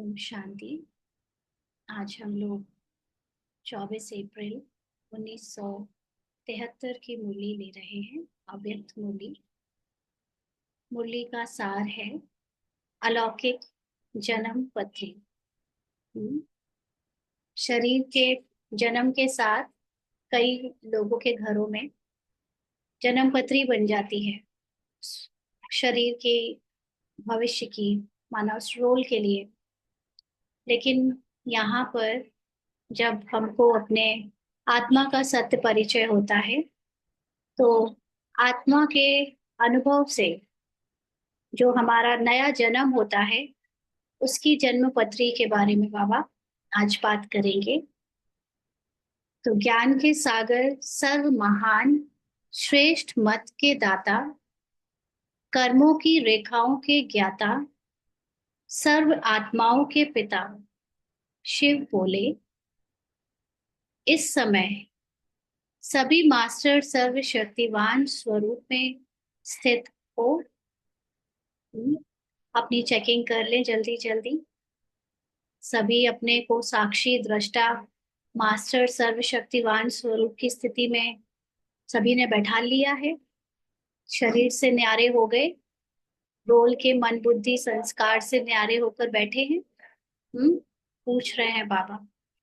ओम शांति। आज हम लोग 24 अप्रैल 1973 की मुरली ले रहे हैं। अव्यक्त मुरली। मुरली का सार है अलौकिक जन्म पत्री। शरीर के जन्म के साथ कई लोगों के घरों में जन्म पत्री बन जाती है शरीर के भविष्य की, मानव रोल के लिए। लेकिन यहाँ पर जब हमको अपने आत्मा का सत्य परिचय होता है तो आत्मा के अनुभव से जो हमारा नया जन्म होता है उसकी जन्म पत्री के बारे में बाबा आज बात करेंगे। तो ज्ञान के सागर, सर्व महान, श्रेष्ठ मत के दाता, कर्मों की रेखाओं के ज्ञाता, सर्व आत्माओं के पिता शिव बोले, इस समय सभी मास्टर सर्वशक्तिवान स्वरूप में स्थित हो। अपनी चेकिंग कर लें जल्दी जल्दी। सभी अपने को साक्षी, दृष्टा, मास्टर, सर्वशक्तिवान स्वरूप की स्थिति में सभी ने बैठा लिया है। शरीर से न्यारे हो गए, रोल के मन बुद्धि संस्कार से न्यारे होकर बैठे हैं। पूछ रहे हैं बाबा,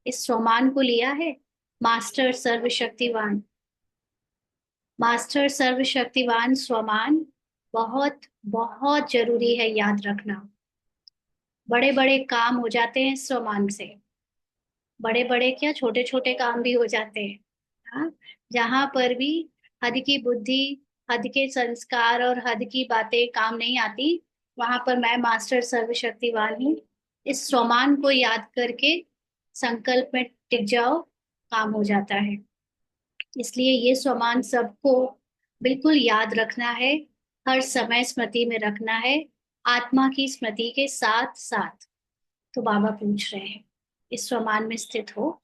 इस स्वमान को लिया है? मास्टर सर्वशक्तिवान, मास्टर सर्वशक्तिवान स्वमान बहुत बहुत जरूरी है याद रखना। बड़े बड़े काम हो जाते हैं स्वमान से। बड़े बड़े क्या, छोटे छोटे काम भी हो जाते हैं। हाँ, जहां पर भी हद की बुद्धि, हद के संस्कार और हद की बातें काम नहीं आती, वहां पर मैं मास्टर सर्वशक्तिवान हूँ, इस स्वमान को याद करके संकल्प में टिक जाओ, काम हो जाता है। इसलिए ये स्वमान सबको बिल्कुल याद रखना है, हर समय स्मृति में रखना है, आत्मा की स्मृति के साथ साथ। तो बाबा पूछ रहे हैं, इस स्वमान में स्थित हो,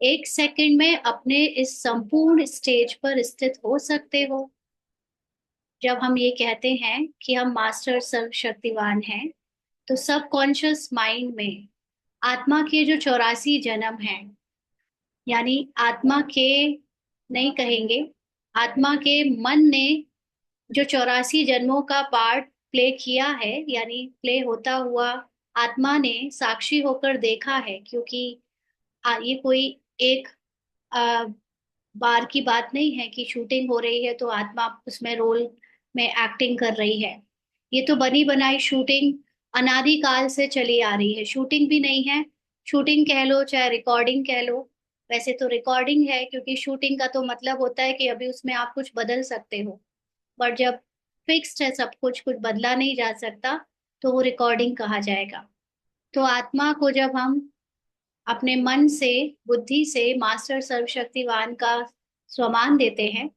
1 सेकंड में अपने इस संपूर्ण स्टेज पर स्थित हो सकते हो। जब हम ये कहते हैं कि हम मास्टर सर्वशक्तिवान हैं, तो सब कॉन्शियस माइंड में आत्मा के जो 84 जन्म हैं, यानी आत्मा के, नहीं कहेंगे, आत्मा के मन ने जो 84 जन्मों का पार्ट प्ले किया है, यानी प्ले होता हुआ आत्मा ने साक्षी होकर देखा है। क्योंकि ये कोई एक आ, बार की बात नहीं है कि शूटिंग हो रही है तो आत्मा उसमें रोल में एक्टिंग कर रही है। ये तो बनी बनाई शूटिंग अनादिकाल से चली आ रही है। शूटिंग भी नहीं है, शूटिंग कह लो चाहे रिकॉर्डिंग कह लो। वैसे तो रिकॉर्डिंग है, क्योंकि शूटिंग का तो मतलब होता है कि अभी उसमें आप कुछ बदल सकते हो। पर जब फिक्स्ड है सब कुछ, कुछ बदला नहीं जा सकता, तो वो रिकॉर्डिंग कहा जाएगा। तो आत्मा को जब हम अपने मन से, बुद्धि से मास्टर सर्वशक्तिवान का स्वमान देते हैं,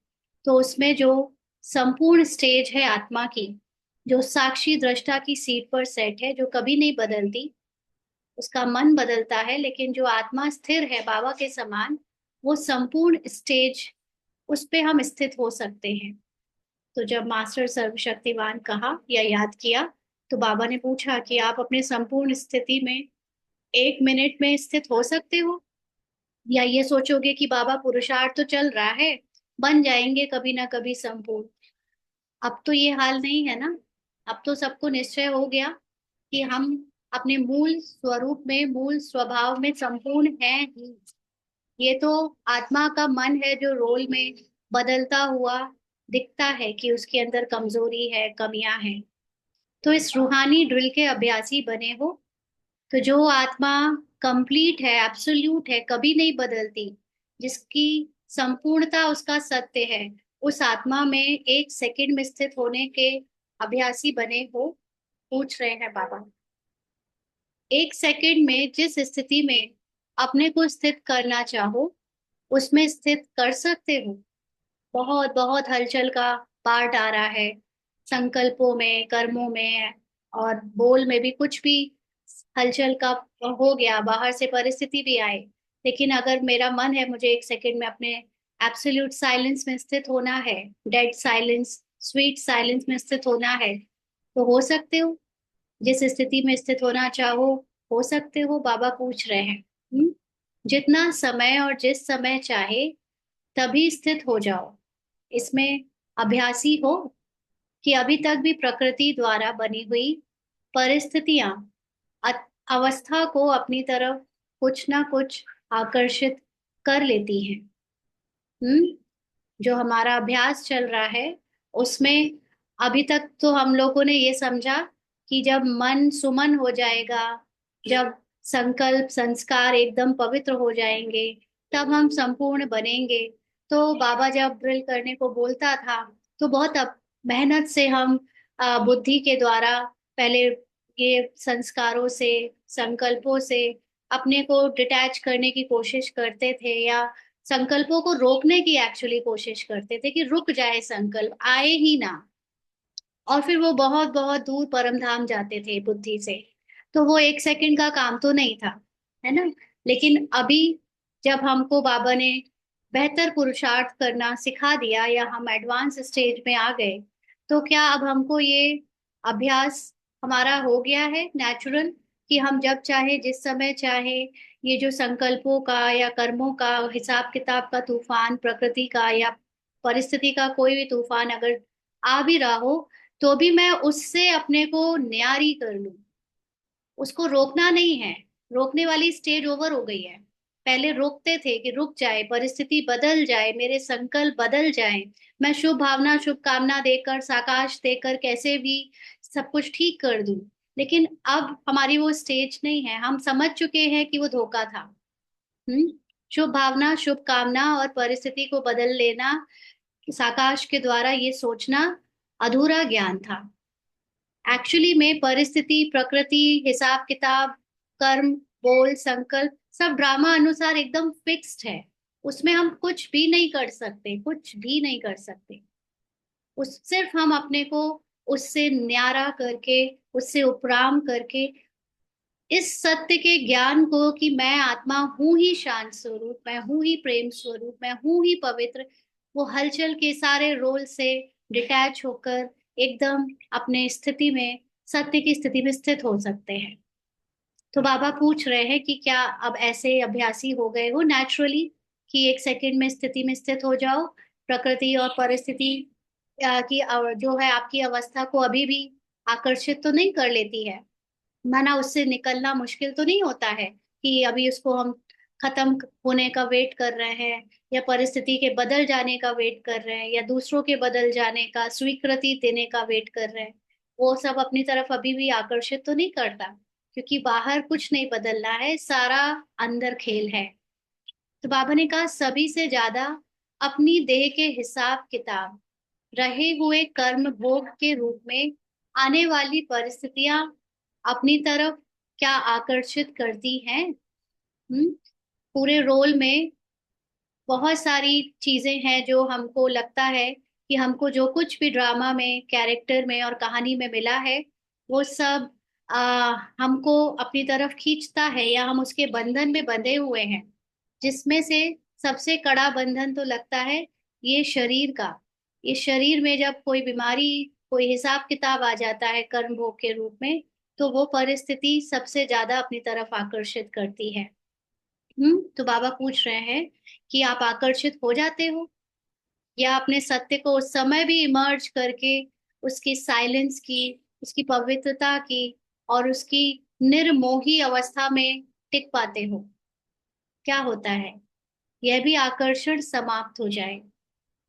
तो उसमें जो संपूर्ण स्टेज है आत्मा की, जो साक्षी दृष्टा की सीट पर सेट है, जो कभी नहीं बदलती, उसका मन बदलता है लेकिन जो आत्मा स्थिर है बाबा के समान, वो संपूर्ण स्टेज, उस पे हम स्थित हो सकते हैं। तो जब मास्टर सर्वशक्तिवान कहा या याद किया, तो बाबा ने पूछा कि आप अपने संपूर्ण स्थिति में 1 मिनट में स्थित हो सकते हो, या ये सोचोगे कि बाबा पुरुषार्थ तो चल रहा है, बन जाएंगे कभी ना कभी संपूर्ण। अब तो ये हाल नहीं है ना। अब तो सबको निश्चय हो गया कि हम अपने मूल स्वरूप में, मूल स्वभाव में संपूर्ण हैं ही। ये तो आत्मा का मन है जो रोल में बदलता हुआ दिखता है कि उसके अंदर कमजोरी है, कमियां हैं। तो इस रूहानी ड्रिल के अभ्यासी बने हो, तो जो आत्मा कंप्लीट है, एब्सोल्यूट है, कभी नहीं बदलती, जिसकी संपूर्णता उसका सत्य है, उस आत्मा में 1 सेकंड में स्थित होने के अभ्यासी बने हो। पूछ रहे हैं बाबा, 1 सेकंड में जिस स्थिति में अपने को स्थित करना चाहो उसमें स्थित कर सकते हो। बहुत बहुत हलचल का पार्ट आ रहा है, संकल्पों में, कर्मों में और बोल में भी कुछ भी हलचल का हो गया, बाहर से परिस्थिति भी आए। लेकिन अगर मेरा मन है मुझे 1 सेकंड में अपने एब्सोल्यूट साइलेंस में स्थित होना है, डेड साइलेंस, स्वीट साइलेंस में स्थित होना है, तो हो सकते हो। जिस स्थिति में स्थित होना चाहो हो सकते हो, बाबा पूछ रहे हैं। जितना समय और जिस समय चाहे तभी स्थित हो जाओ। इसमें अभ्यासी हो कि अभी तक भी प्रकृति द्वारा बनी हुई परिस्थितियां अवस्था को अपनी तरफ कुछ ना कुछ आकर्षित कर लेती हैं। हम्म जो हमारा अभ्यास चल रहा है उसमें अभी तक तो हम लोगों ने ये समझा कि जब मन सुमन हो जाएगा, जब संकल्प संस्कार एकदम पवित्र हो जाएंगे, तब हम संपूर्ण बनेंगे। तो बाबा जब ड्रिल करने को बोलता था तो बहुत मेहनत से हम बुद्धि के द्वारा पहले ये संस्कारों से, संकल्पों से अपने को डिटैच करने की कोशिश करते थे, या संकल्पों को रोकने की एक्चुअली कोशिश करते थे कि रुक जाए, संकल्प आए ही ना। और फिर वो बहुत बहुत दूर परम धाम जाते थे बुद्धि से। तो वो एक सेकंड का काम तो नहीं था, है ना। लेकिन अभी जब हमको बाबा ने बेहतर पुरुषार्थ करना सिखा दिया, या हम एडवांस स्टेज में आ गए, तो क्या अब हमको ये अभ्यास हमारा हो गया है नेचुरल, कि हम जब चाहे जिस समय चाहे ये जो संकल्पों का या कर्मों का हिसाब किताब का तूफान, प्रकृति का या परिस्थिति का कोई भी तूफान अगर आ भी रहा हो, तो भी मैं उससे अपने को न्यारी कर लूं। उसको रोकना नहीं है, रोकने वाली स्टेज ओवर हो गई है। पहले रोकते थे कि रुक जाए, परिस्थिति बदल जाए, मेरे संकल्प बदल जाए, मैं शुभ भावना शुभ कामना देकर साकाश देकर कैसे भी सब कुछ ठीक कर दूं। लेकिन अब हमारी वो स्टेज नहीं है, हम समझ चुके हैं कि वो धोखा था। हम्म शुभ भावना शुभ कामना और परिस्थिति को बदल लेना, साकाश के द्वारा ये सोचना अधूरा ज्ञान था। एक्चुअली में परिस्थिति, प्रकृति, हिसाब किताब, कर्म, बोल, संकल्प सब ड्रामा अनुसार एकदम फिक्स्ड है। उसमें हम कुछ भी नहीं कर सकते, कुछ भी नहीं कर सकते। उस सिर्फ हम अपने को उससे न्यारा करके, उससे उपराम करके, इस सत्य के ज्ञान को कि मैं आत्मा हूं ही शांत स्वरूप, मैं हूं ही प्रेम स्वरूप, मैं हूं ही पवित्र, वो हलचल के सारे रोल से डिटैच होकर एकदम अपने स्थिति में, सत्य की स्थिति में स्थित हो सकते हैं। तो बाबा पूछ रहे हैं कि क्या अब ऐसे अभ्यासी हो गए हो नेचुरली, कि एक सेकंड में स्थिति में स्थित हो जाओ, प्रकृति और परिस्थिति की जो है आपकी अवस्था को अभी भी आकर्षित तो नहीं कर लेती है, माना उससे निकलना मुश्किल तो नहीं होता है, कि अभी उसको हम खत्म होने का वेट कर रहे हैं, या परिस्थिति के बदल जाने का वेट कर रहे हैं, या दूसरों के बदल जाने का स्वीकृति देने का वेट कर रहे हैं। वो सब अपनी तरफ अभी भी आकर्षित तो नहीं करता, क्योंकि बाहर कुछ नहीं बदलना है, सारा अंदर खेल है। तो बाबा ने कहा सभी से ज्यादा अपनी देह के हिसाब किताब, रहे हुए कर्म भोग के रूप में आने वाली परिस्थितियां अपनी तरफ क्या आकर्षित करती हैं। पूरे रोल में बहुत सारी चीजें हैं जो हमको लगता है कि हमको जो कुछ भी ड्रामा में, कैरेक्टर में और कहानी में मिला है, वो सब हमको अपनी तरफ खींचता है, या हम उसके बंधन में बंधे हुए हैं। जिसमें से सबसे कड़ा बंधन तो लगता है ये शरीर का। ये शरीर में जब कोई बीमारी, कोई हिसाब किताब आ जाता है कर्म भोग के रूप में, तो वो परिस्थिति सबसे ज्यादा अपनी तरफ आकर्षित करती है। तो बाबा पूछ रहे हैं कि आप आकर्षित हो जाते हो, या अपने सत्य को उस समय भी इमर्ज करके उसकी साइलेंस की, उसकी पवित्रता की और उसकी निर्मोही अवस्था में टिक पाते हो। क्या होता है, यह भी आकर्षण समाप्त हो जाए।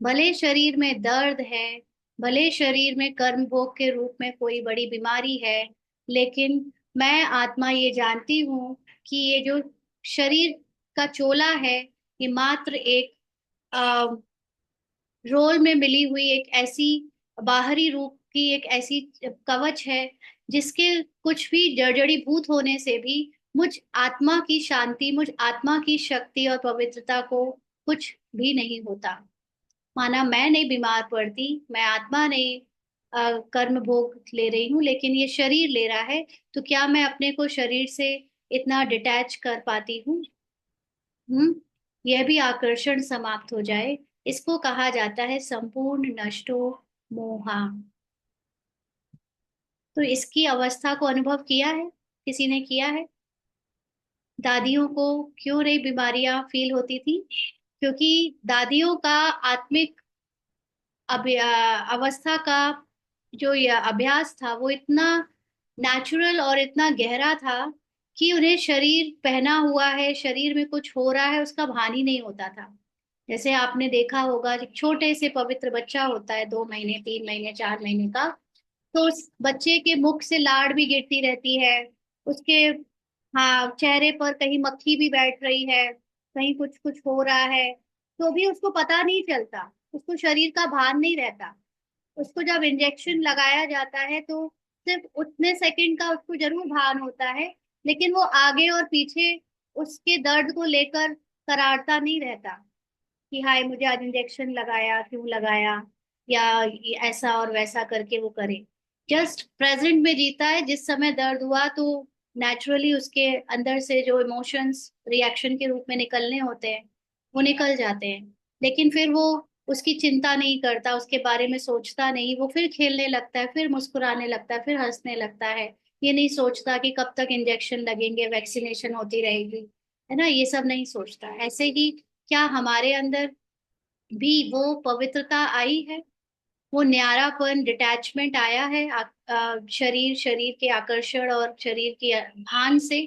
भले शरीर में दर्द है, भले शरीर में कर्म भोग के रूप में कोई बड़ी बीमारी है, लेकिन मैं आत्मा ये जानती हूँ कि ये जो शरीर का चोला है, ये मात्र एक रोल में मिली हुई एक ऐसी बाहरी रूप की एक ऐसी कवच है, जिसके कुछ भी जड़जड़ी भूत होने से भी मुझ आत्मा की शांति, मुझ आत्मा की शक्ति और पवित्रता को कुछ भी नहीं होता। माना मैं नहीं बीमार पड़ती, मैं आत्मा नहीं कर्म भोग ले रही हूँ, लेकिन ये शरीर ले रहा है, तो क्या मैं अपने को शरीर से इतना डिटैच कर पाती हूँ। यह भी आकर्षण समाप्त हो जाए। इसको कहा जाता है संपूर्ण नष्टो मोहा। तो इसकी अवस्था को अनुभव किया है, किसी ने किया है? दादियों को क्यों नहीं बीमारियां फील होती थी? क्योंकि दादियों का आत्मिक अवस्था का जो ये अभ्यास था वो इतना नेचुरल और इतना गहरा था कि उन्हें शरीर पहना हुआ है, शरीर में कुछ हो रहा है उसका भान ही नहीं होता था। जैसे आपने देखा होगा, एक छोटे से पवित्र बच्चा होता है, 2 महीने 3 महीने 4 महीने का, तो उस बच्चे के मुख से लाड़ भी गिरती रहती है, उसके हाँ चेहरे पर कहीं मक्खी भी बैठ रही है, कहीं कुछ कुछ हो रहा है, तो भी उसको पता नहीं चलता, उसको शरीर का भान नहीं रहता। उसको जब इंजेक्शन लगाया जाता है तो सिर्फ उतने सेकंड का उसको जरूर भान होता है, लेकिन वो आगे और पीछे उसके दर्द को लेकर करारता नहीं रहता कि हाय मुझे आज इंजेक्शन लगाया, क्यों लगाया, या ये ऐसा और वैसा करके वो करे। जस्ट प्रेजेंट में जीता है। जिस समय दर्द हुआ तो नेचुरली उसके अंदर से जो इमोशंस रिएक्शन के रूप में निकलने होते हैं वो निकल जाते हैं, लेकिन फिर वो उसकी चिंता नहीं करता, उसके बारे में सोचता नहीं, वो फिर खेलने लगता है, फिर मुस्कुराने लगता है, फिर हंसने लगता है। ये नहीं सोचता कि कब तक इंजेक्शन लगेंगे, वैक्सीनेशन होती रहेगी, है ना, ये सब नहीं सोचता। ऐसे ही क्या हमारे अंदर भी वो पवित्रता आई है, वो न्यारापन, डिटैचमेंट आया है शरीर शरीर के आकर्षण और शरीर के भान से,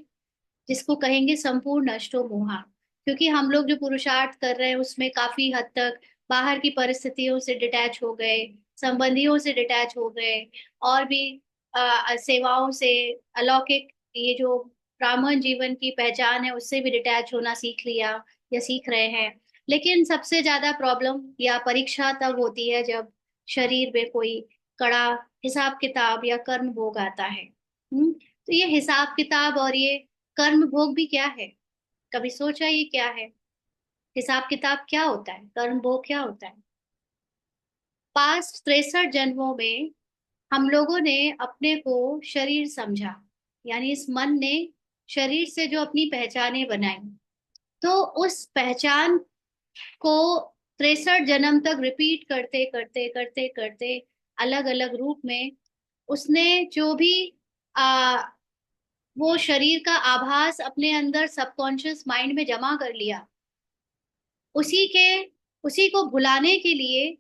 जिसको कहेंगे संपूर्ण नष्टो मोहा। क्योंकि हम लोग जो पुरुषार्थ कर रहे हैं उसमें काफी हद तक बाहर की परिस्थितियों से डिटैच हो गए, संबंधियों से डिटैच हो गए, और भी सेवाओं से, अलौकिक ये जो ब्राह्मण जीवन की पहचान है उससे भी डिटैच होना सीख लिया या सीख रहे हैं। लेकिन सबसे ज्यादा प्रॉब्लम या परीक्षा तब होती है जब शरीर में कोई कड़ा हिसाब किताब या कर्म भोग आता है। तो ये हिसाब किताब और ये कर्म भोग भी क्या है? कभी सोचा ये क्या है? हिसाब किताब क्या होता है, कर्म भोग क्या होता है? पास्ट 63 जन्मों में हम लोगों ने अपने को शरीर समझा, यानी इस मन ने शरीर से जो अपनी पहचानें बनाई, तो उस पहचान को 63 जन्म तक रिपीट करते करते करते करते अलग अलग रूप में उसने जो भी आ, वो शरीर का आभास अपने अंदर सबकॉन्शियस माइंड में जमा कर लिया, उसी के उसी को भुलाने के लिए,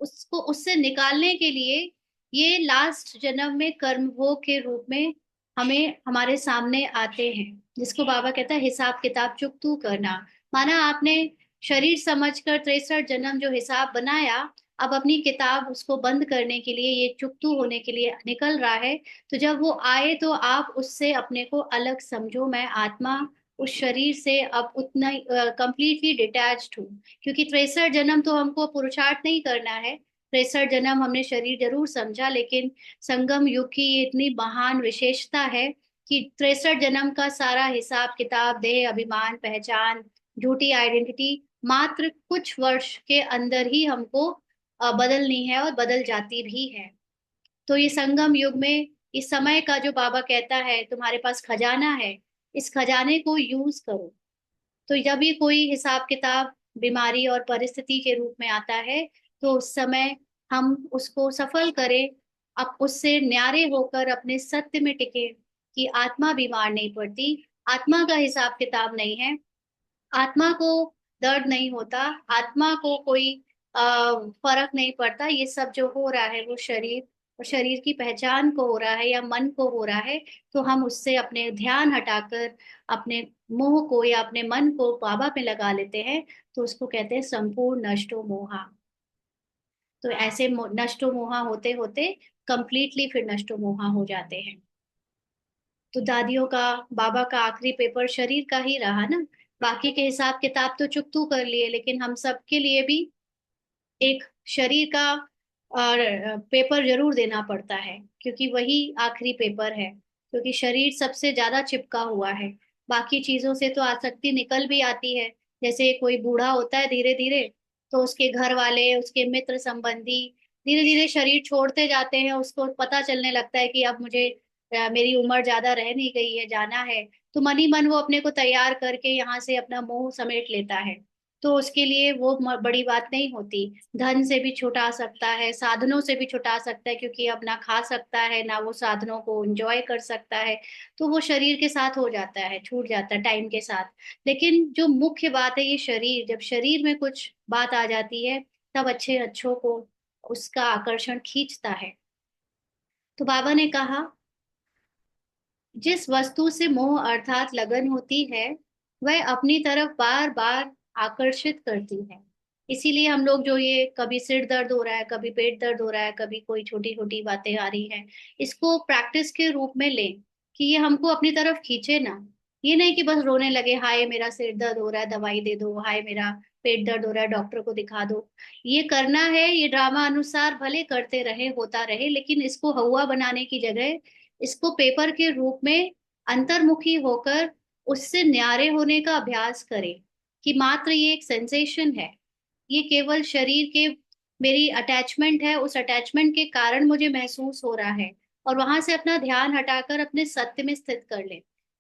उसको उससे निकालने के लिए ये लास्ट जन्म में कर्म भोग के रूप में हमें हमारे सामने आते हैं, जिसको बाबा कहता है हिसाब किताब चुकतू करना। माना आपने शरीर समझकर 63 जन्म जो हिसाब बनाया, अब अपनी किताब उसको बंद करने के लिए, ये चुकतू होने के लिए निकल रहा है। तो जब वो आए तो आप उससे अपने को अलग समझो, मैं आत्मा उस शरीर से अब उतना कंप्लीटली डिटैच्ड हूँ। क्योंकि 63 जन्म तो हमको पुरुषार्थ नहीं करना है, 63 जन्म हमने शरीर जरूर समझा, लेकिन संगम युग की ये इतनी महान विशेषता है कि 63 जन्म का सारा हिसाब किताब, देह अभिमान पहचान, झूठी आइडेंटिटी मात्र कुछ वर्ष के अंदर ही हमको बदलनी है और बदल जाती भी है। तो ये संगम युग में इस समय का जो बाबा कहता है तुम्हारे पास खजाना है, इस खजाने को यूज करो। तो जब भी कोई हिसाब किताब बीमारी और परिस्थिति के रूप में आता है, तो उस समय हम उसको सफल करें, अब उससे न्यारे होकर अपने सत्य में टिके कि आत्मा बीमार नहीं पड़ती, आत्मा का हिसाब किताब नहीं है, आत्मा को दर्द नहीं होता, आत्मा को कोई फर्क नहीं पड़ता, ये सब जो हो रहा है वो शरीर और शरीर की पहचान को हो रहा है या मन को हो रहा है। तो हम उससे अपने ध्यान हटाकर अपने मोह को या अपने मन को बाबा पे लगा लेते हैं, तो उसको कहते हैं संपूर्ण नष्टो मोहा। तो ऐसे नष्टो मोहा होते होते कंप्लीटली फिर नष्टो मोहा हो जाते हैं। तो दादियों का, बाबा का आखिरी पेपर शरीर का ही रहा ना, बाकी के हिसाब किताब तो चुकतू कर लिए, लेकिन हम सबके लिए भी एक शरीर का और पेपर जरूर देना पड़ता है, क्योंकि वही आखिरी पेपर है। क्योंकि शरीर सबसे ज्यादा चिपका हुआ है, बाकी चीजों से तो आसक्ति निकल भी आती है। जैसे कोई बूढ़ा होता है धीरे धीरे, तो उसके घर वाले, उसके मित्र संबंधी धीरे धीरे शरीर छोड़ते जाते हैं, उसको पता चलने लगता है कि अब मुझे मेरी उम्र ज्यादा रह नहीं गई है, जाना है। तो मन ही मन वो अपने को तैयार करके यहाँ से अपना मोह समेट लेता है। तो उसके लिए वो बड़ी बात नहीं होती। धन से भी छुटा सकता है, साधनों से भी छुटा सकता है, क्योंकि अब ना खा सकता है ना वो साधनों को एंजॉय कर सकता है। तो वो शरीर के साथ हो जाता है, छूट जाता है टाइम के साथ। लेकिन जो मुख्य बात है, ये शरीर, जब शरीर में कुछ बात आ जाती है तब अच्छे अच्छों को उसका आकर्षण खींचता है। तो बाबा ने कहा, जिस वस्तु से मोह अर्थात लगन होती है, वह अपनी तरफ बार बार आकर्षित करती है। इसीलिए हम लोग जो ये कभी सिर दर्द हो रहा है, कभी पेट दर्द हो रहा है, कभी कोई छोटी छोटी बातें आ रही हैं, इसको प्रैक्टिस के रूप में लें कि ये हमको अपनी तरफ खींचे ना। ये नहीं कि बस रोने लगे, हाय मेरा सिर दर्द हो रहा है दवाई दे दो, हाय मेरा पेट दर्द हो रहा है डॉक्टर को दिखा दो। ये करना है, ये ड्रामा अनुसार भले करते रहे, होता रहे, लेकिन इसको हवा बनाने की जगह इसको पेपर के रूप में अंतर्मुखी होकर उससे न्यारे होने का अभ्यास करें कि मात्र ये एक सेंसेशन है, ये केवल शरीर के मेरी अटैचमेंट है, उस अटैचमेंट के कारण मुझे महसूस हो रहा है। और वहां से अपना ध्यान हटाकर अपने सत्य में स्थित कर ले।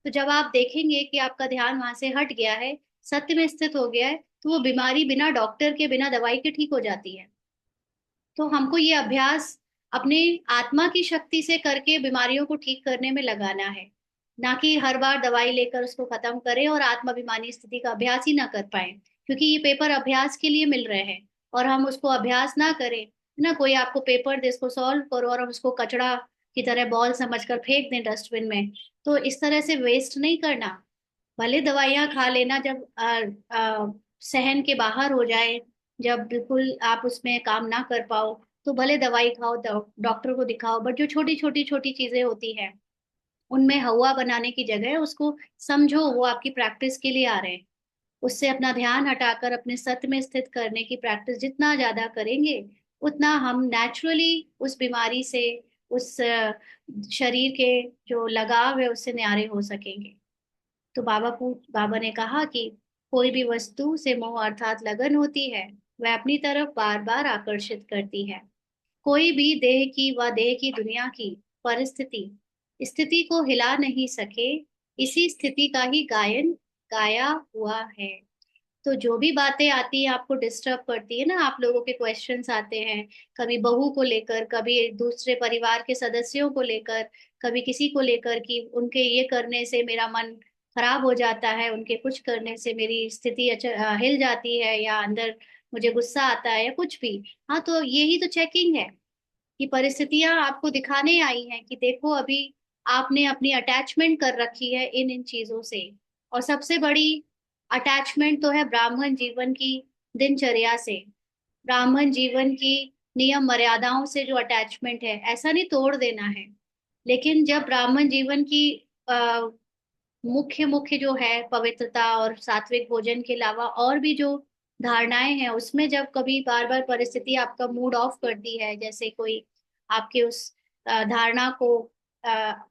तो जब आप देखेंगे कि आपका ध्यान वहां से हट गया है, सत्य में स्थित हो गया है, तो वो बीमारी बिना डॉक्टर के, बिना दवाई के ठीक हो जाती है। तो हमको ये अभ्यास अपने आत्मा की शक्ति से करके बीमारियों को ठीक करने में लगाना है, ना कि हर बार दवाई लेकर उसको खत्म करें और आत्माभिमानी स्थिति का अभ्यास ही ना कर पाए। क्योंकि ये पेपर अभ्यास के लिए मिल रहे हैं और हम उसको अभ्यास ना करें, ना कोई आपको पेपर दे इसको सॉल्व करो और हम उसको कचड़ा की तरह बॉल समझकर फेंक दें डस्टबिन में, तो इस तरह से वेस्ट नहीं करना। भले दवाइयां खा लेना जब सहन के बाहर हो जाए, जब बिल्कुल आप उसमें काम ना कर पाओ, तो भले दवाई खाओ, डॉक्टर को दिखाओ, बट जो छोटी छोटी छोटी चीजें होती हैं उनमें हवा बनाने की जगह उसको समझो वो आपकी प्रैक्टिस के लिए आ रहे हैं। उससे अपना ध्यान हटाकर अपने सत्य में स्थित करने की प्रैक्टिस जितना ज्यादा करेंगे, उतना हम नेचुरली उस बीमारी से, उस शरीर के जो लगाव है उससे न्यारे हो सकेंगे। तो बाबा ने कहा कि कोई भी वस्तु से मोह अर्थात लगन होती है, वह अपनी तरफ बार बार आकर्षित करती है। कोई भी देह की व देह की दुनिया की परिस्थिति स्थिति को हिला नहीं सके, इसी स्थिति का ही गायन गाया हुआ है। तो जो भी बातें आती है आपको डिस्टर्ब करती है ना, आप लोगों के क्वेश्चंस आते हैं, कभी बहू को लेकर, कभी दूसरे परिवार के सदस्यों को लेकर, कभी किसी को लेकर कि उनके ये करने से मेरा मन खराब हो जाता है, उनके कुछ करने से मेरी स्थिति हिल जाती है, या अंदर मुझे गुस्सा आता है, या कुछ भी। हाँ, तो यही तो चेकिंग है कि परिस्थितियां आपको दिखाने आई हैं कि देखो अभी आपने अपनी अटैचमेंट कर रखी है इन इन चीजों से। और सबसे बड़ी अटैचमेंट तो है ब्राह्मण जीवन की दिनचर्या से, ब्राह्मण जीवन की नियम मर्यादाओं से जो अटैचमेंट है, ऐसा नहीं तोड़ देना है। लेकिन जब ब्राह्मण जीवन की आ, मुख्य मुख्य जो है पवित्रता और सात्विक भोजन के अलावा और भी जो धारणाएं हैं, उसमें जब कभी बार बार परिस्थिति आपका मूड ऑफ करती है, जैसे कोई आपके उस धारणा को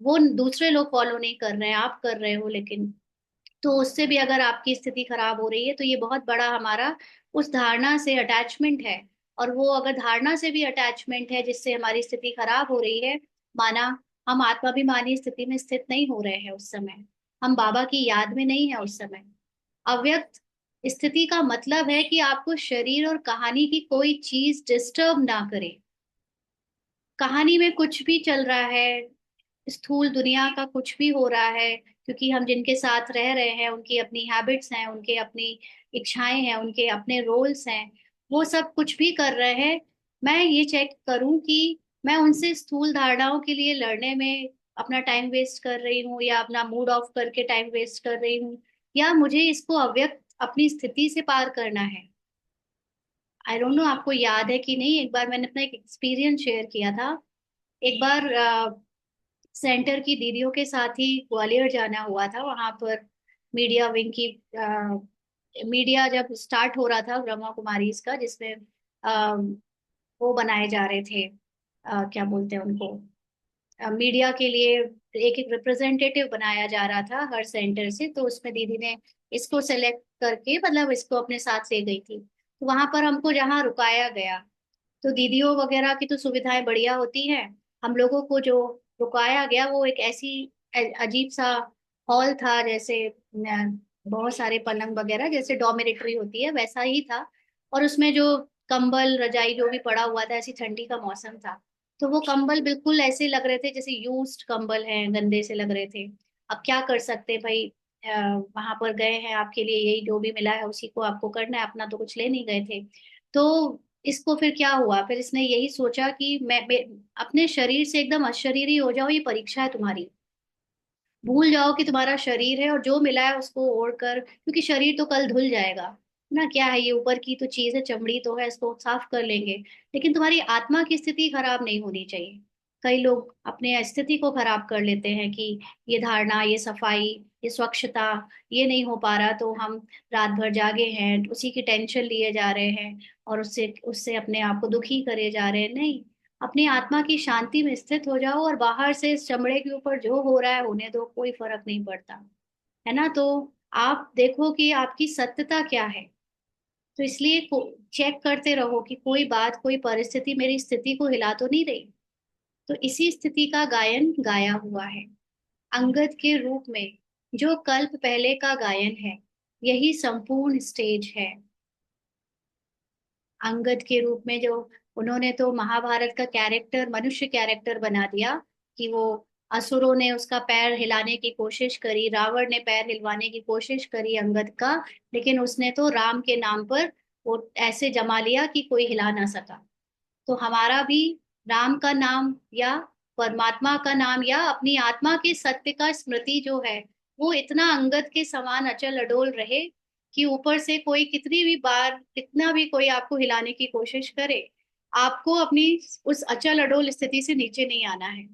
वो दूसरे लोग फॉलो नहीं कर रहे हैं, आप कर रहे हो, लेकिन तो उससे भी अगर आपकी स्थिति खराब हो रही है, तो ये बहुत बड़ा हमारा उस धारणा से अटैचमेंट है। और वो अगर धारणा से भी अटैचमेंट है जिससे हमारी स्थिति खराब हो रही है, माना हम आत्माभिमानी स्थिति में स्थित नहीं हो रहे हैं उस समय, हम बाबा की याद में नहीं है उस समय। अव्यक्त स्थिति का मतलब है कि आपको शरीर और कहानी की कोई चीज डिस्टर्ब ना करे। कहानी में कुछ भी चल रहा है, स्थूल दुनिया का कुछ भी हो रहा है, क्योंकि हम जिनके साथ रह रहे हैं उनकी अपनी हैबिट्स हैं, उनके अपनी इच्छाएं हैं, उनके अपने रोल्स हैं, वो सब कुछ भी कर रहे हैं। मैं ये चेक करूं कि मैं उनसे स्थूल धारणाओं के लिए लड़ने में अपना टाइम वेस्ट कर रही हूँ, या अपना मूड ऑफ करके टाइम वेस्ट कर रही हूँ, या मुझे इसको अव्यक्त अपनी स्थिति से पार करना है। आई डोंट नो आपको याद है कि नहीं, एक बार मैंने अपना एक एक्सपीरियंस शेयर किया था। एक बार सेंटर की दीदियों के साथ ही ग्वालियर जाना हुआ था। वहां पर मीडिया विंग की मीडिया जब स्टार्ट हो रहा था ब्रह्मा कुमारी इसका, जिसमें अ, वो बनाए जा रहे थे, क्या बोलते हैं उनको, मीडिया के लिए एक एक रिप्रेजेंटेटिव बनाया जा रहा था हर सेंटर से। तो उसमें दीदी ने इसको सेलेक्ट करके, मतलब इसको अपने साथ ले गई थी। तो वहां पर हमको जहाँ रुकाया गया, तो दीदियों वगैरह की तो सुविधाएं बढ़िया होती हैं, हम लोगों को जो रुकाया गया वो एक ऐसी अजीब सा हॉल था, जैसे बहुत सारे पलंग वगैरह, जैसे डॉर्मेट्री होती है वैसा ही था। और उसमें जो कंबल रजाई जो भी पड़ा हुआ था, ऐसी ठंडी का मौसम था, तो वो कंबल बिल्कुल ऐसे लग रहे थे जैसे यूज्ड कंबल हैं, गंदे से लग रहे थे। अब क्या कर सकते भाई, वहां पर गए हैं, आपके लिए यही जो भी मिला है उसी को आपको करना है, अपना तो कुछ ले नहीं गए थे। तो इसको फिर क्या हुआ, फिर इसने यही सोचा कि मैं अपने शरीर से एकदम अशरीरी हो जाओ, ये परीक्षा है तुम्हारी। भूल जाओ कि तुम्हारा शरीर है और जो मिला है उसको ओढ़ कर, क्योंकि शरीर तो कल धुल जाएगा ना, क्या है ये ऊपर की तो चीज है, चमड़ी तो है, इसको साफ कर लेंगे। लेकिन तुम्हारी आत्मा की स्थिति खराब नहीं होनी चाहिए। कई लोग अपने स्थिति को खराब कर लेते हैं कि ये धारणा, ये सफाई, ये स्वच्छता, ये नहीं हो पा रहा तो हम रात भर जागे हैं, उसी की टेंशन लिए जा रहे हैं, और उससे उससे अपने आप को दुखी करे जा रहे हैं। नहीं, अपनी आत्मा की शांति में स्थित हो जाओ, और बाहर से इस चमड़े के ऊपर जो हो रहा है होने दो, कोई फर्क नहीं पड़ता, है ना। तो आप देखो कि आपकी सत्यता क्या है। तो इसलिए चेक करते रहो कि कोई बात, कोई परिस्थिति मेरी स्थिति को हिला तो नहीं रही। तो इसी स्थिति का गायन गाया हुआ है अंगद के रूप में, जो कल्प पहले का गायन है, यही संपूर्ण स्टेज है। अंगद के रूप में जो उन्होंने तो महाभारत का कैरेक्टर, मनुष्य कैरेक्टर बना दिया, कि वो असुरों ने उसका पैर हिलाने की कोशिश करी, रावण ने पैर हिलवाने की कोशिश करी अंगद का, लेकिन उसने तो राम के नाम पर वो ऐसे जमा लिया कि कोई हिला ना सका। तो हमारा भी राम का नाम या परमात्मा का नाम या अपनी आत्मा के सत्य का स्मृति जो है, वो इतना अंगद के समान अचल अडोल रहे कि ऊपर से कोई कितनी भी बार, कितना भी कोई आपको हिलाने की कोशिश करे, आपको अपनी उस अचल अडोल स्थिति से नीचे नहीं आना है।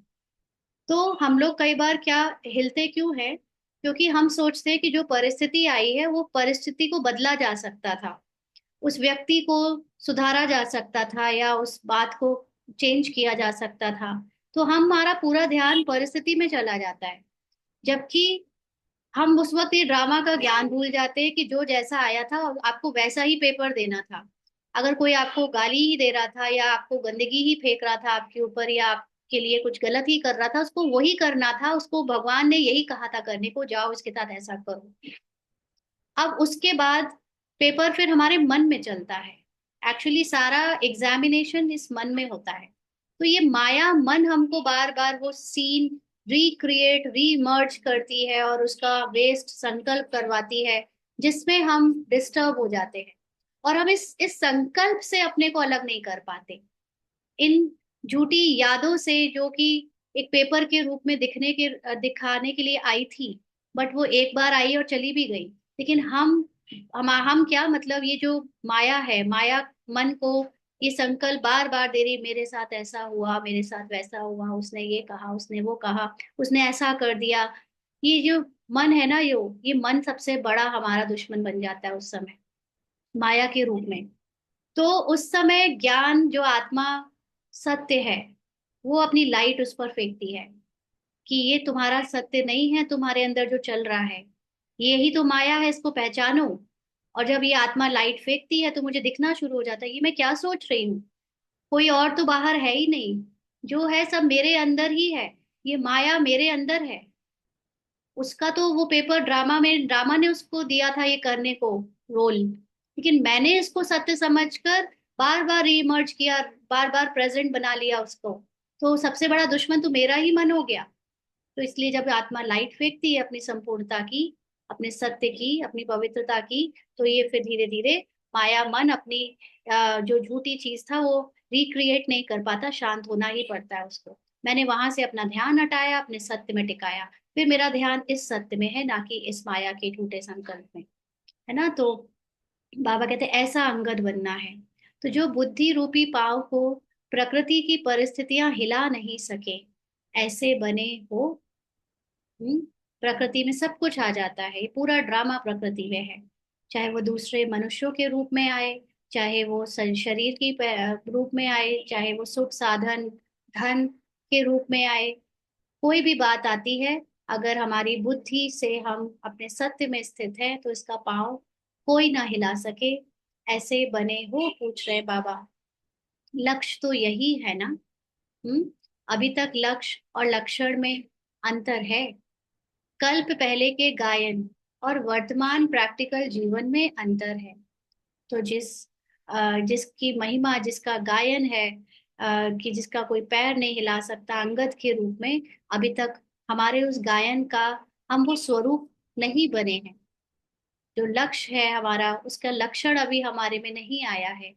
तो हम लोग कई बार क्या हिलते क्यों हैं, क्योंकि हम सोचते हैं कि जो परिस्थिति आई है वो परिस्थिति को बदला जा सकता था, उस व्यक्ति को सुधारा जा सकता था, या उस बात को चेंज किया जा सकता था। तो हमारा पूरा ध्यान परिस्थिति में चला जाता है, जबकि हम उस वक्त ये ड्रामा का ज्ञान भूल जाते हैं कि जो जैसा आया था आपको वैसा ही पेपर देना था। अगर कोई आपको गाली ही दे रहा था, या आपको गंदगी ही फेंक रहा था आपके ऊपर, या आपके लिए कुछ गलत ही कर रहा था, उसको वही करना था, उसको भगवान ने यही कहा था करने को, जाओ इसके साथ ऐसा करो। अब उसके बाद पेपर फिर हमारे मन में चलता है। एक्चुअली सारा एग्जामिनेशन इस मन में होता है। तो ये माया मन हमको बार बार वो सीन रिक्रिएट, रीमर्ज करती है, और उसका वेस्ट संकल्प करवाती है, जिसमें हम डिस्टर्ब हो जाते हैं। और हम इस संकल्प से अपने को अलग नहीं कर पाते, इन झूठी यादों से, जो कि एक पेपर के रूप में दिखाने के लिए आई थी, बट वो एक बार आई और चली भी गई। लेकिन हम क्या मतलब, ये जो माया है, माया मन को ये संकल्प बार बार दे रही, मेरे साथ ऐसा हुआ, मेरे साथ वैसा हुआ, उसने ये कहा, उसने वो कहा, उसने ऐसा कर दिया। ये जो मन है ना, ये मन सबसे बड़ा हमारा दुश्मन बन जाता है उस समय, माया के रूप में। तो उस समय ज्ञान, जो आत्मा सत्य है, वो अपनी लाइट उस पर फेंकती है कि ये तुम्हारा सत्य नहीं है, तुम्हारे अंदर जो चल रहा है यही तो माया है, इसको पहचानो। और जब ये आत्मा लाइट फेंकती है तो मुझे दिखना शुरू हो जाता है, ये मैं क्या सोच रही हूँ, कोई और तो बाहर है ही नहीं, जो है सब मेरे अंदर ही है, ये माया मेरे अंदर है। उसका तो वो पेपर ड्रामा ने उसको दिया था ये करने को, रोल, लेकिन मैंने इसको सत्य समझकर बार बार रीइमर्ज किया, बार बार प्रेजेंट बना लिया उसको। तो सबसे बड़ा दुश्मन तो मेरा ही मन हो गया। तो इसलिए जब आत्मा लाइट फेंकती है अपनी संपूर्णता की, अपने सत्य की, अपनी पवित्रता की, तो ये फिर धीरे धीरे माया मन अपनी जो झूठी चीज था वो रिक्रिएट नहीं कर पाता, शांत होना ही पड़ता है उसको। मैंने वहां से अपना ध्यान हटाया, अपने सत्य में टिकाया, फिर मेरा ध्यान इस सत्य में है, ना कि इस माया के झूठे संकल्प में, है ना। तो बाबा कहते हैं ऐसा अंगद बनना है। तो जो बुद्धि रूपी पांव को प्रकृति की परिस्थितियां हिला नहीं सके, ऐसे बने हो। हम्म, प्रकृति में सब कुछ आ जाता है, ये पूरा ड्रामा प्रकृति में है। चाहे वो दूसरे मनुष्यों के रूप में आए, चाहे वो शरीर की रूप में आए, चाहे वो सुख साधन धन के रूप में आए, कोई भी बात आती है, अगर हमारी बुद्धि से हम अपने सत्य में स्थित हैं तो इसका पांव कोई ना हिला सके। ऐसे बने हो, पूछ रहे बाबा। लक्ष्य तो यही है ना। अभी तक लक्ष्य और लक्षण में अंतर है। कल्प पहले के गायन, और वर्तमान प्रैक्टिकल जीवन में अंतर है। तो जिसकी महिमा, जिसका गायन है, कि जिसका कोई पैर नहीं हिला सकता अंगद के रूप में, अभी तक हमारे उस गायन का हम वो स्वरूप नहीं बने हैं। जो लक्ष्य है हमारा, उसका लक्षण अभी हमारे में नहीं आया है।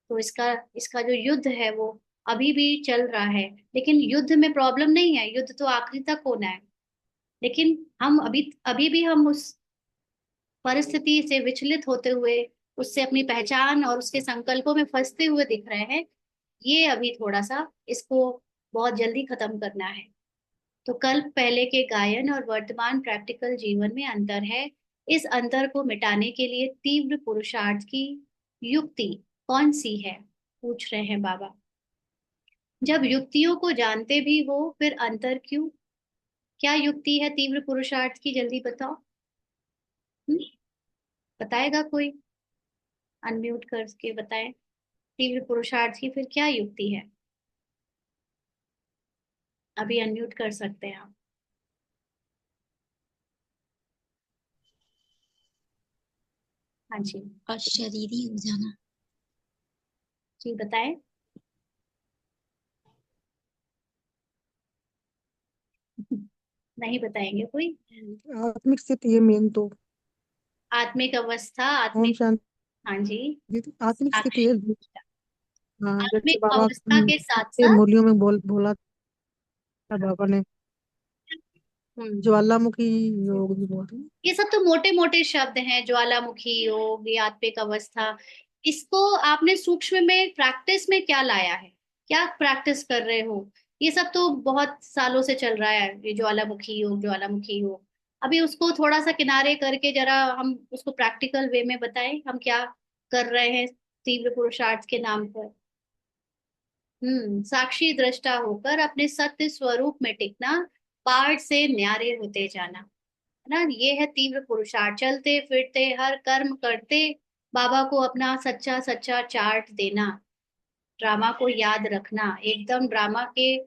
तो इसका इसका जो युद्ध है वो अभी भी चल रहा है। लेकिन युद्ध में प्रॉब्लम नहीं है, युद्ध तो आखिरी तक होना है। लेकिन हम अभी अभी भी हम उस परिस्थिति से विचलित होते हुए, उससे अपनी पहचान और उसके संकल्पों में फंसते हुए दिख रहे हैं। ये अभी थोड़ा सा इसको बहुत जल्दी खत्म करना है। तो कल पहले के गायन और वर्तमान प्रैक्टिकल जीवन में अंतर है। इस अंतर को मिटाने के लिए तीव्र पुरुषार्थ की युक्ति कौन सी है, पूछ रहे हैं बाबा। जब युक्तियों को जानते भी हो फिर अंतर क्यों? क्या युक्ति है तीव्र पुरुषार्थ की, जल्दी बताओ। हम्म? बताएगा कोई? अनम्यूट करके बताएं। तीव्र पुरुषार्थ की फिर क्या युक्ति है? अभी अनम्यूट कर सकते हैं आप। हाँ जी। अशरीरी हो जाना। जी बताएं। नहीं बताएंगे कोई? आत्मिक स्थिति है मेन तो। आत्मिक अवस्था, ओम आत्मिक। शांति। हाँ जी। आत्मिक स्थिति साक्षी। है। हाँ, जैसे आत्मिक बाबा अवस्था के साथ के साथ। मूल्यों में बोला था बाबा ने। ज्वालामुखी योग भी बोल रहे हैं। ये सब तो मोटे मोटे शब्द हैं, ज्वालामुखी योग, ये आत्मिक अवस्था। इसको आपने सूक्ष्म में प्रैक्टिस में क्या लाया है? क्या प्रैक्टिस कर रहे हो? ये सब तो बहुत सालों से चल रहा है, ये ज्वालामुखी योग, ज्वालामुखी योग। अभी उसको थोड़ा सा किनारे करके जरा हम उसको प्रैक्टिकल वे में बताएं, हम क्या कर रहे हैं तीव्र पुरुषार्थ के नाम पर। साक्षी दृष्टा होकर अपने सत्य स्वरूप में टिकना, पाठ से न्यारे होते जाना, है ना। ये है तीव्र पुरुषार्थ। चलते फिरते हर कर्म करते बाबा को अपना सच्चा सच्चा चार्ट देना, ड्रामा को याद रखना, एकदम ड्रामा के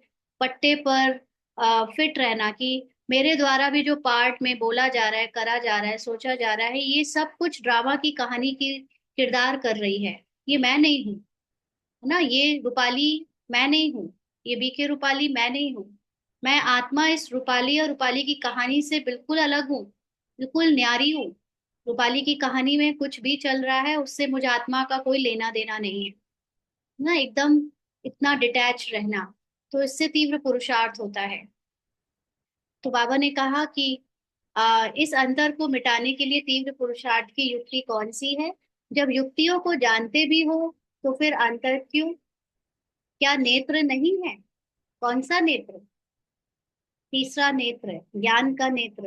पट्टे पर फिट रहना कि मेरे द्वारा भी जो पार्ट में बोला जा रहा है, करा जा रहा है, सोचा जा रहा है, ये सब कुछ ड्रामा की कहानी की किरदार कर रही है। ये मैं नहीं हूँ, है ना। ये रूपाली मैं नहीं हूँ, ये बीके रूपाली मैं नहीं हूँ। मैं आत्मा इस रूपाली और रूपाली की कहानी से बिल्कुल अलग हूँ, बिल्कुल न्यारी हूँ। रूपाली की कहानी में कुछ भी चल रहा है उससे मुझे आत्मा का कोई लेना देना नहीं है, ना। एकदम इतना डिटैच रहना, तो इससे तीव्र पुरुषार्थ होता है। तो बाबा ने कहा कि इस अंतर को मिटाने के लिए तीव्र पुरुषार्थ की युक्ति कौन सी है? जब युक्तियों को जानते भी हो तो फिर अंतर क्यों? क्या नेत्र नहीं है? कौन सा नेत्र? तीसरा नेत्र, ज्ञान का नेत्र।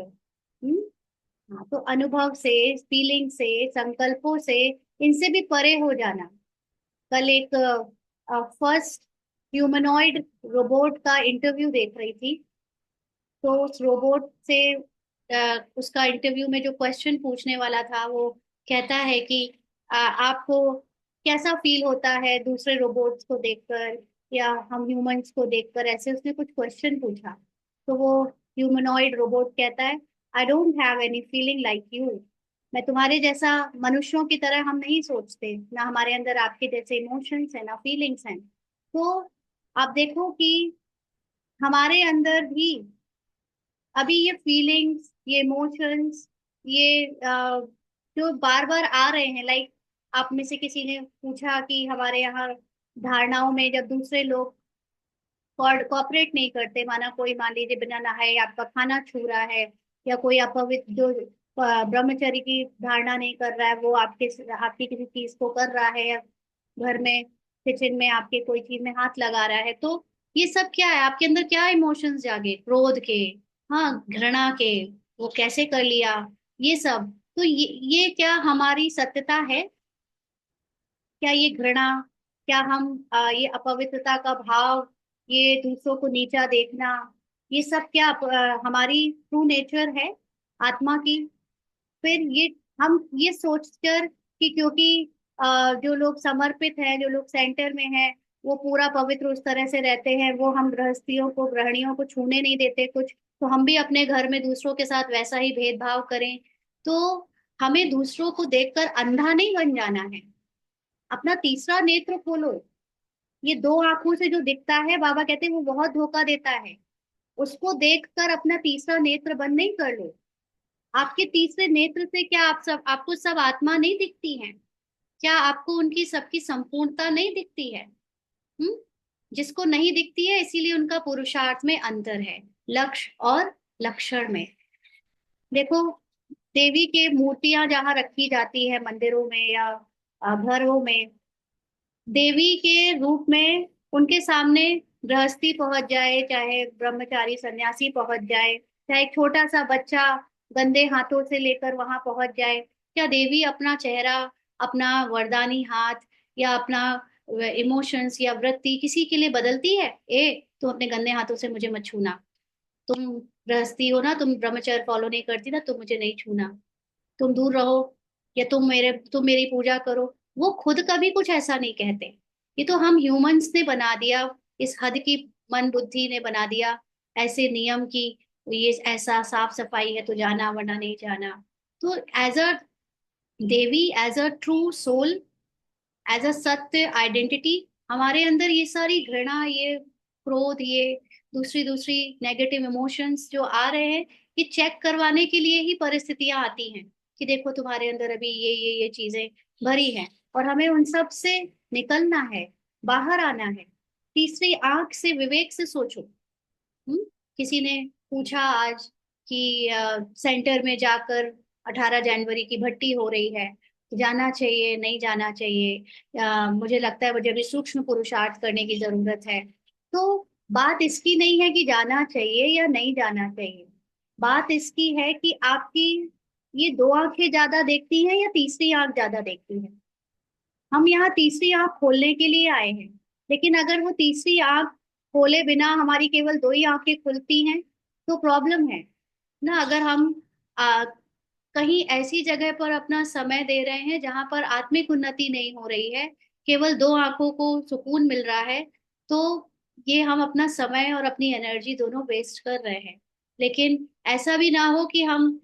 हाँ, तो अनुभव से, फीलिंग से, संकल्पों से, इनसे भी परे हो जाना। कल एक फर्स्ट ह्यूमनॉइड रोबोट का इंटरव्यू देख रही थी। तो उस रोबोट से उसका इंटरव्यू में जो क्वेश्चन पूछने वाला था वो कहता है कि आपको कैसा फील होता है दूसरे रोबोट्स को देखकर या हम ह्यूमंस को देखकर, ऐसे उसने कुछ क्वेश्चन पूछा। तो वो ह्यूमनॉइड रोबोट कहता है, I don't have any feeling like you. मैं तुम्हारे जैसा, मनुष्यों की तरह हम नहीं सोचते ना, हमारे अंदर आपके जैसे इमोशंस है ना फीलिंग्स हैं। तो आप देखो कि हमारे अंदर भी अभी ये फीलिंग्स, ये इमोशंस, ये जो बार बार आ रहे हैं, लाइक आप में से किसी ने पूछा कि हमारे यहाँ धारणाओं में जब दूसरे लोग कोऑपरेट नहीं करते, माना कोई मान लीजिए बिना नहाए आपका खाना छू रहा है, या कोई अपवित्र जो ब्रह्मचर्य की धारणा नहीं कर रहा है वो आपकी किसी चीज को कर रहा है, या घर में किचन में आपके कोई चीज में हाथ लगा रहा है, तो ये सब क्या है? आपके अंदर क्या इमोशंस जागे? क्रोध के, हाँ, घृणा के, वो कैसे कर लिया, ये सब। तो ये क्या हमारी सत्यता है? क्या ये घृणा, क्या हम ये अपवित्रता का भाव, ये दूसरों को नीचा देखना, ये सब क्या हमारी ट्रू नेचर है आत्मा की? फिर ये हम ये सोचकर कि क्योंकि जो लोग समर्पित हैं, जो लोग सेंटर में हैं, वो पूरा पवित्र उस तरह से रहते हैं, वो हम गृहस्थियों को, गृहिणियों को छूने नहीं देते कुछ, तो हम भी अपने घर में दूसरों के साथ वैसा ही भेदभाव करें। तो हमें दूसरों को देखकर अंधा नहीं बन जाना है। अपना तीसरा नेत्र खोलो। ये दो आंखों से जो दिखता है, बाबा कहते हैं वो बहुत धोखा देता है। उसको देखकर अपना तीसरा नेत्र बंद नहीं कर लो। आपके तीसरे नेत्र से क्या आपको सब आत्मा नहीं दिखती है? क्या आपको उनकी सबकी संपूर्णता नहीं दिखती है? हम्म। जिसको नहीं दिखती है, इसीलिए उनका पुरुषार्थ में अंतर है, लक्ष्य और लक्षण में। देखो, देवी के मूर्तियां जहाँ रखी जाती है मंदिरों में या घरों में, देवी के रूप में उनके सामने गृहस्थी पहुंच जाए, चाहे ब्रह्मचारी सन्यासी पहुंच जाए, चाहे एक छोटा सा बच्चा गंदे हाथों से लेकर वहां पहुंच जाए, क्या देवी अपना चेहरा, अपना वरदानी हाथ या अपना इमोशंस या वृत्ति किसी के लिए बदलती है? तुम अपने गंदे हाथों से मुझे मत छूना, तुम गृहस्थी हो ना, तुम ब्रह्मचर्य फॉलो नहीं करती ना, तुम मुझे नहीं छूना, तुम दूर रहो, या तुम मेरी पूजा करो। वो खुद कभी कुछ ऐसा नहीं कहते। ये तो हम ह्यूमंस ने बना दिया, इस हद की मन बुद्धि ने बना दिया ऐसे नियम की, ये ऐसा साफ सफाई है तो जाना वरना नहीं जाना। तो as a devi, as a true soul, as a satya identity, हमारे अंदर ये सारी घृणा, ये क्रोध, ये दूसरी दूसरी नेगेटिव इमोशंस जो आ रहे हैं, ये चेक करवाने के लिए ही परिस्थितियां आती हैं कि देखो तुम्हारे अंदर अभी ये चीजें भरी हैं, और हमें उन सब से निकलना है, बाहर आना है। तीसरी आंख से, विवेक से सोचो। हम्म। किसी ने पूछा आज कि सेंटर में जाकर 18 जनवरी की भट्टी हो रही है, जाना चाहिए नहीं जाना चाहिए? मुझे लगता है मुझे अभी सूक्ष्म पुरुषार्थ करने की जरूरत है। तो बात इसकी नहीं है कि जाना चाहिए या नहीं जाना चाहिए। बात इसकी है कि आपकी ये दो आंखें ज्यादा देखती हैं या तीसरी आंख ज्यादा देखती है। हम यहाँ तीसरी आंख खोलने के लिए आए हैं, लेकिन अगर वो तीसरी आंख खोले बिना हमारी केवल दो ही आंखें खुलती हैं तो प्रॉब्लम है ना। अगर हम आ, कहीं ऐसी जगह पर अपना समय दे रहे हैं जहां पर आत्मिक उन्नति नहीं हो रही है, केवल दो आंखों को सुकून मिल रहा है, तो ये हम अपना समय और अपनी एनर्जी दोनों वेस्ट कर रहे हैं। लेकिन ऐसा भी ना हो कि हम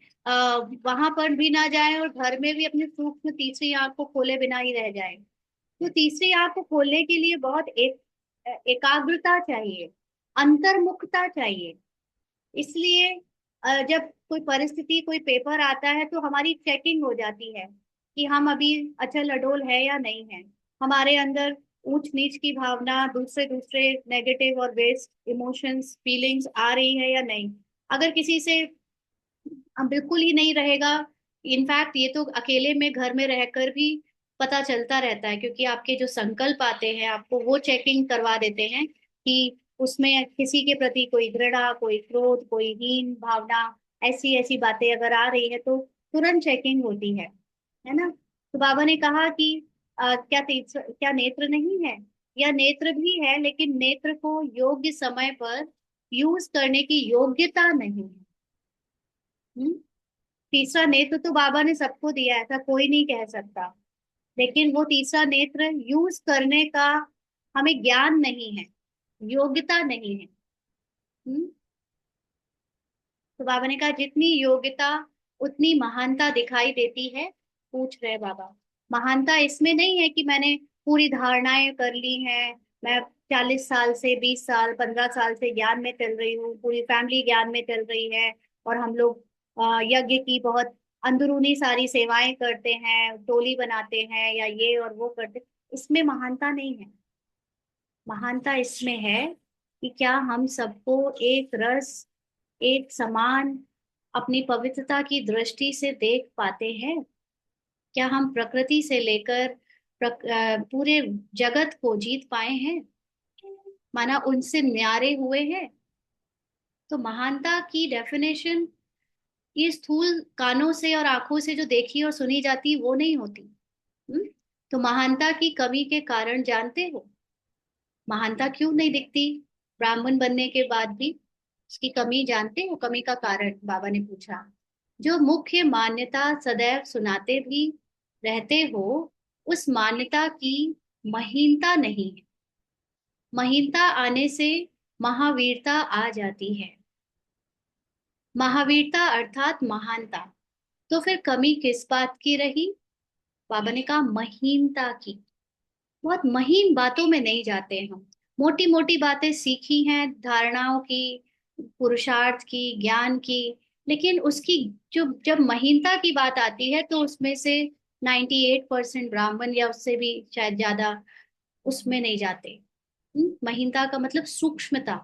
वहां पर भी ना जाएं और घर में भी अपनी सूक्ष्म तीसरी आंख को खोले बिना ही रह जाएं। तो तीसरी आंख को खोलने के लिए बहुत एकाग्रता चाहिए, अंतर्मुखता चाहिए। इसलिए जब कोई परिस्थिति, कोई पेपर आता है तो हमारी चेकिंग हो जाती है कि हम अभी अचल अडोल है या नहीं है। हमारे अंदर ऊंच नीच की भावना, दूसरे दूसरे नेगेटिव और वेस्ट इमोशंस, फीलिंग्स आ रही है या नहीं। अगर किसी से बिल्कुल ही नहीं रहेगा, इनफैक्ट ये तो अकेले में घर में रहकर भी पता चलता रहता है, क्योंकि आपके जो संकल्प आते हैं आपको वो चेकिंग करवा देते हैं कि उसमें किसी के प्रति कोई घृणा, कोई क्रोध, कोई हीन भावना, ऐसी ऐसी बातें अगर आ रही है तो तुरंत चेकिंग होती है ना। तो बाबा ने कहा कि क्या नेत्र नहीं है? या नेत्र भी है, लेकिन नेत्र को योग्य समय पर यूज करने की योग्यता नहीं है। हम्म। तीसरा नेत्र तो बाबा ने सबको दिया है, ऐसा कोई नहीं कह सकता, लेकिन वो तीसरा नेत्र यूज करने का हमें ज्ञान नहीं है, योग्यता नहीं है। हम्म। तो बाबा ने कहा जितनी योग्यता उतनी महानता दिखाई देती है। पूछ रहे बाबा, महानता इसमें नहीं है कि मैंने पूरी धारणाएं कर ली हैं, मैं 40 साल से, 20 साल, 15 साल से ज्ञान में चल रही हूँ, पूरी फैमिली ज्ञान में चल रही है, और हम लोग यज्ञ की बहुत अंदरूनी सारी सेवाएं करते हैं, टोली बनाते हैं या ये और वो करते, इसमें महानता नहीं है। महानता इसमें है कि क्या हम सबको एक रस, एक समान, अपनी पवित्रता की दृष्टि से देख पाते हैं? क्या हम प्रकृति से लेकर पूरे जगत को जीत पाए हैं, माना उनसे न्यारे हुए हैं? तो महानता की डेफिनेशन ये स्थूल कानों से और आंखों से जो देखी और सुनी जाती वो नहीं होती। हम्म? तो महानता की कमी के कारण जानते हो, महानता क्यों नहीं दिखती ब्राह्मण बनने के बाद भी? उसकी कमी जानते हो? कमी का कारण बाबा ने पूछा। जो मुख्य मान्यता सदैव सुनाते भी रहते हो, उस मान्यता की महीनता नहीं है। महीनता आने से महावीरता आ जाती है। महावीरता अर्थात महानता। तो फिर कमी किस बात की रही? बाबा ने कहा महीनता की। बहुत महीन बातों में नहीं जाते हम। मोटी मोटी बातें सीखी हैं, धारणाओं की, पुरुषार्थ की, ज्ञान की, लेकिन उसकी जो जब महीनता की बात आती है तो उसमें से 98% ब्राह्मण या उससे भी शायद ज्यादा उसमें नहीं जाते। महीनता का मतलब सूक्ष्मता,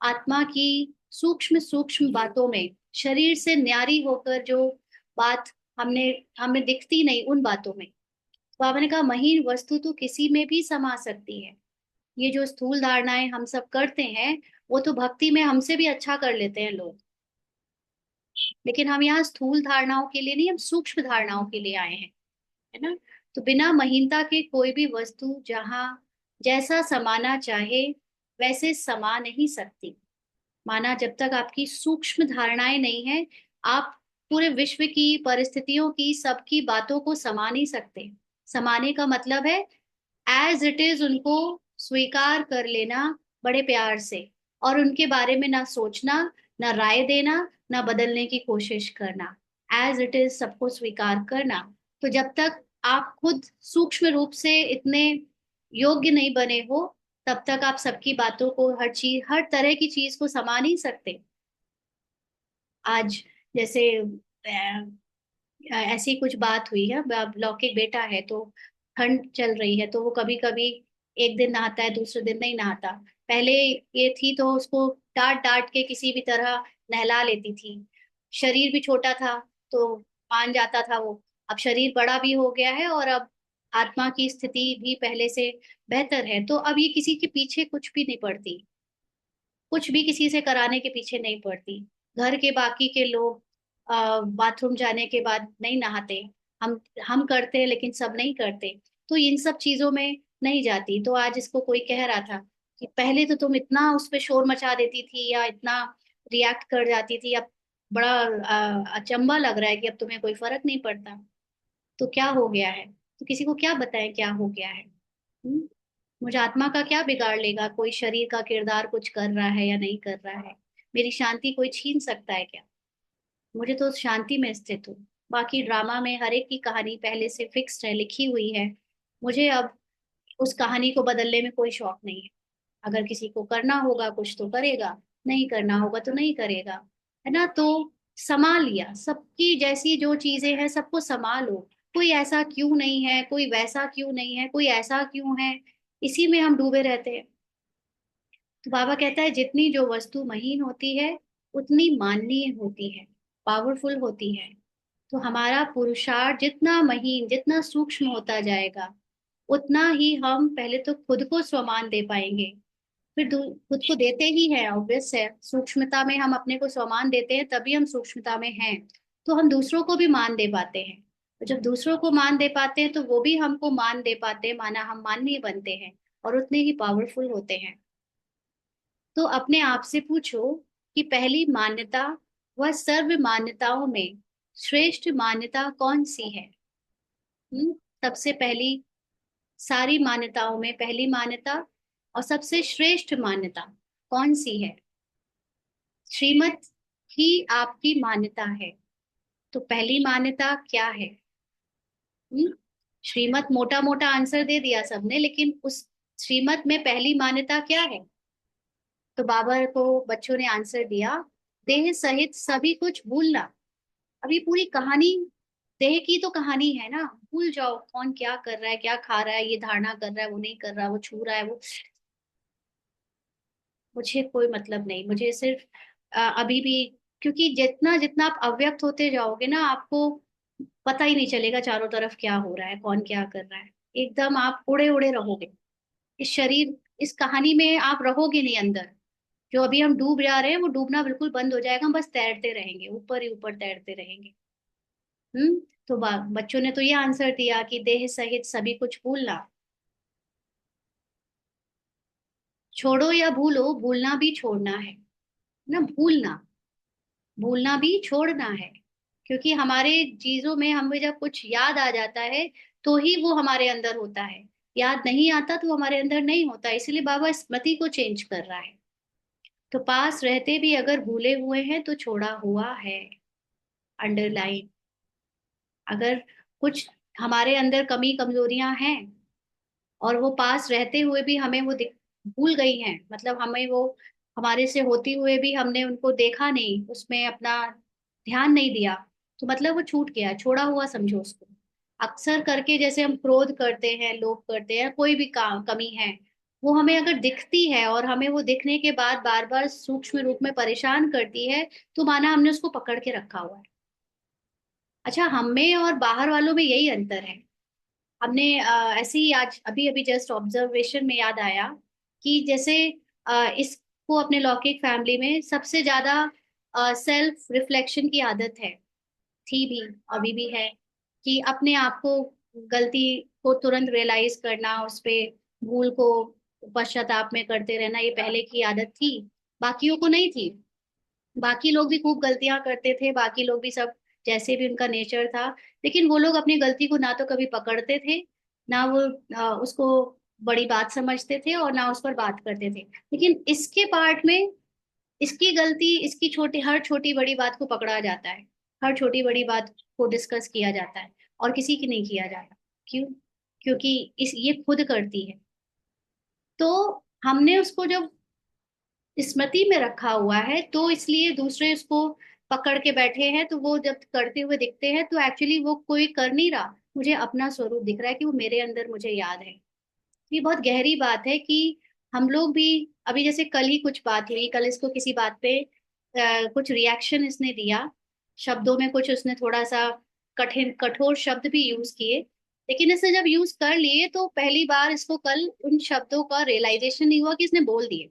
आत्मा की सूक्ष्म सूक्ष्म बातों में, शरीर से न्यारी होकर जो बात हमने हमें दिखती नहीं उन बातों में। बाबा ने कहा महीन वस्तु तो किसी में भी समा सकती है। ये जो स्थूल धारणाएं हम सब करते हैं वो तो भक्ति में हमसे भी अच्छा कर लेते हैं लोग, लेकिन हम यहाँ स्थूल धारणाओं के लिए नहीं, हम सूक्ष्म धारणाओं के लिए आए हैं, है ना। तो बिना महीनता के कोई भी वस्तु जहाँ जैसा समाना चाहे वैसे समा नहीं सकती। माना जब तक आपकी सूक्ष्म धारणाएं नहीं है, आप पूरे विश्व की परिस्थितियों की सबकी बातों को समा नहीं सकते। समाने का मतलब है एज इट इज उनको स्वीकार कर लेना बड़े प्यार से, और उनके बारे में ना सोचना, ना राय देना, ना बदलने की कोशिश करना। एज इट इज सबको स्वीकार करना। तो जब तक आप खुद सूक्ष्म रूप से इतने योग्य नहीं बने हो, तब तक आप सबकी बातों को, हर चीज, हर तरह की चीज को समा नहीं सकते। आज जैसे ऐसी कुछ बात हुई है, अब लौकिक बेटा है तो ठंड चल रही है तो वो कभी कभी एक दिन नहाता है, दूसरे दिन नहीं नहाता। पहले ये थी तो उसको डांट डांट के किसी भी तरह नहला लेती थी। शरीर भी छोटा था तो मान जाता था वो। अब शरीर बड़ा भी हो गया है और अब आत्मा की स्थिति भी पहले से बेहतर है, तो अब ये किसी के पीछे कुछ भी नहीं पड़ती, कुछ भी किसी से कराने के पीछे नहीं पड़ती। घर के बाकी के लोग बाथरूम जाने के बाद नहीं नहाते, हम करते हैं लेकिन सब नहीं करते। तो इन सब चीजों में नहीं जाती। तो आज इसको कोई कह रहा था कि पहले तो तुम इतना उस पे शोर मचा देती थी या इतना रिएक्ट कर जाती थी, अब बड़ा अचंभा लग रहा है कि अब तुम्हें कोई फर्क नहीं पड़ता। तो क्या हो गया है? तो किसी को क्या बताएं क्या हो गया है? हम्म? मुझे आत्मा का क्या बिगाड़ लेगा? कोई शरीर का किरदार कुछ कर रहा है या नहीं कर रहा है? मेरी शांति कोई छीन सकता है क्या? मुझे तो शांति में स्थित हूँ। बाकी ड्रामा में हर एक की कहानी पहले से फिक्स्ड है, लिखी हुई है। मुझे अब उस कहानी को बदलने में कोई शौक नहीं है। अगर किसी को करना होगा कुछ तो करेगा, नहीं करना होगा तो नहीं करेगा, है ना। तो संभाल लिया, सबकी जैसी जो चीजें हैं सबको संभालो। कोई ऐसा क्यों नहीं है, कोई वैसा क्यों नहीं है, कोई ऐसा क्यों है, इसी में हम डूबे रहते हैं। तो बाबा कहता है जितनी जो वस्तु महीन होती है उतनी माननीय होती है, पावरफुल होती है। तो हमारा पुरुषार्थ जितना महीन, जितना सूक्ष्म होता जाएगा, उतना ही हम पहले तो खुद को स्वमान दे पाएंगे। फिर खुद को देते ही हैं, ऑब्वियस है। सूक्ष्मता में हम अपने को स्वमान देते हैं तभी हम सूक्ष्मता में हैं। तो हम दूसरों को भी मान दे पाते हैं। और जब दूसरों को मान दे पाते हैं तो वो भी हमको मान दे पाते हैं, माना हम माननीय बनते हैं और उतने ही पावरफुल होते हैं। तो अपने आप से पूछो कि पहली मान्यता व सर्व मान्यताओं में श्रेष्ठ मान्यता कौन सी है? सबसे पहली, सारी मान्यताओं में पहली मान्यता और सबसे श्रेष्ठ मान्यता कौन सी है? श्रीमत ही आपकी मान्यता है। तो पहली मान्यता क्या है? हम्म श्रीमत, मोटा मोटा आंसर दे दिया सबने, लेकिन उस श्रीमत में पहली मान्यता क्या है? तो बाबा को बच्चों ने आंसर दिया, देह सहित सभी कुछ भूलना। अब ये पूरी कहानी देह की तो कहानी है ना। भूल जाओ कौन क्या कर रहा है, क्या खा रहा है, ये धारणा कर रहा है, वो नहीं कर रहा, वो छू रहा है, वो, मुझे कोई मतलब नहीं। मुझे सिर्फ अभी भी, क्योंकि जितना जितना आप अव्यक्त होते जाओगे ना, आपको पता ही नहीं चलेगा चारों तरफ क्या हो रहा है, कौन क्या कर रहा है। एकदम आप उड़े उड़े रहोगे इस शरीर, इस कहानी में आप रहोगे नहीं अंदर। जो अभी हम डूब जा रहे हैं वो डूबना बिल्कुल बंद हो जाएगा, हम बस तैरते रहेंगे, ऊपर ही ऊपर तैरते रहेंगे। तो बच्चों ने तो ये आंसर दिया कि देह सहित सभी कुछ भूलना। छोड़ो या भूलो, भूलना भी छोड़ना है ना। भूलना, भूलना भी छोड़ना है। क्योंकि हमारे चीजों में हमें जब कुछ याद आ जाता है तो ही वो हमारे अंदर होता है। याद नहीं आता तो वो हमारे अंदर नहीं होता। इसलिए बाबा स्मृति को चेंज कर रहा है। तो पास रहते भी अगर भूले हुए हैं तो छोड़ा हुआ है, अंडरलाइन। अगर कुछ हमारे अंदर कमी कमजोरियां हैं और वो पास रहते हुए भी हमें वो भूल गई हैं, मतलब हमें वो हमारे से होते हुए भी हमने उनको देखा नहीं, उसमें अपना ध्यान नहीं दिया, तो मतलब वो छूट गया, छोड़ा हुआ समझो उसको। अक्सर करके जैसे हम क्रोध करते हैं, लोभ करते हैं, कोई भी काम कमी है, वो हमें अगर दिखती है और हमें वो दिखने के बाद बार बार सूक्ष्म रूप में परेशान करती है, तो माना हमने उसको पकड़ के रखा हुआ है। अच्छा, हम में और बाहर वालों में यही अंतर है। हमने ऐसे ही आज अभी अभी जस्ट ऑब्जर्वेशन में याद आया कि जैसे इसको अपने लौकिक फैमिली में सबसे ज्यादा सेल्फ रिफ्लेक्शन की आदत है, थी भी, अभी भी है, कि अपने आप को, गलती को तुरंत रियलाइज करना, उस पे भूल को पश्चाताप में करते रहना, ये पहले की आदत थी, बाकियों को नहीं थी। बाकी लोग भी खूब गलतियां करते थे, बाकी लोग भी सब जैसे भी उनका नेचर था, लेकिन वो लोग अपनी गलती को ना तो कभी पकड़ते थे, ना वो उसको बड़ी बात समझते थे और ना उस पर बात करते थे। लेकिन इसके पार्ट में इसकी गलती, इसकी छोटी, हर छोटी बड़ी बात को पकड़ा जाता है, हर छोटी बड़ी बात को डिस्कस किया जाता है, और किसी की नहीं किया जाता। क्यों? क्योंकि इस ये खुद करती है। तो हमने उसको जब स्मृति में रखा हुआ है, तो इसलिए दूसरे उसको पकड़ के बैठे हैं, तो वो जब करते हुए दिखते हैं तो एक्चुअली वो कोई कर नहीं रहा, मुझे अपना स्वरूप दिख रहा है कि वो मेरे अंदर मुझे याद है। ये बहुत गहरी बात है कि हम लोग भी, अभी जैसे कल ही कुछ बात हुई, कल इसको किसी बात पे कुछ रिएक्शन इसने दिया, शब्दों में कुछ उसने थोड़ा सा कठिन कठोर शब्द भी यूज किए, लेकिन इसने जब यूज कर लिए तो पहली बार इसको कल उन शब्दों का रियलाइजेशन नहीं हुआ कि इसने बोल दिए।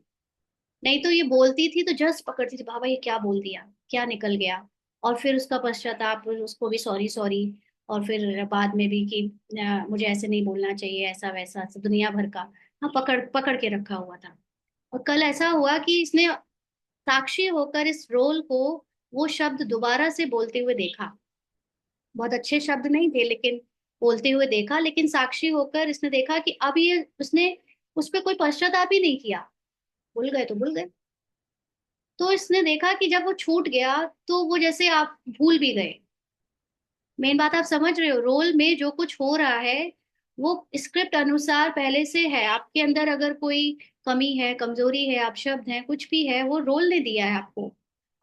नहीं तो ये बोलती थी तो जस्ट पकड़ती थी, बाबा ये क्या बोल दिया, क्या निकल गया, और फिर उसका पश्चाताप, उसको भी सॉरी सॉरी, और फिर बाद में भी कि मुझे ऐसे नहीं बोलना चाहिए, ऐसा वैसा सब दुनिया भर का। हाँ, पकड़ पकड़ के रखा हुआ था। और कल ऐसा हुआ कि इसने साक्षी होकर इस रोल को, वो शब्द दोबारा से बोलते हुए देखा। बहुत अच्छे शब्द नहीं थे, लेकिन बोलते हुए देखा, लेकिन साक्षी होकर इसने देखा कि अब ये उसने उस पर कोई पश्चाताप ही नहीं किया। भूल गए तो भूल गए। तो इसने देखा कि जब वो छूट गया, तो वो जैसे आप भूल भी गए। मेन बात आप समझ रहे हो, रोल में जो कुछ हो रहा है वो स्क्रिप्ट अनुसार पहले से है। आपके अंदर अगर कोई कमी है, कमजोरी है, आप शब्द हैं, कुछ भी है, वो रोल ने दिया है आपको,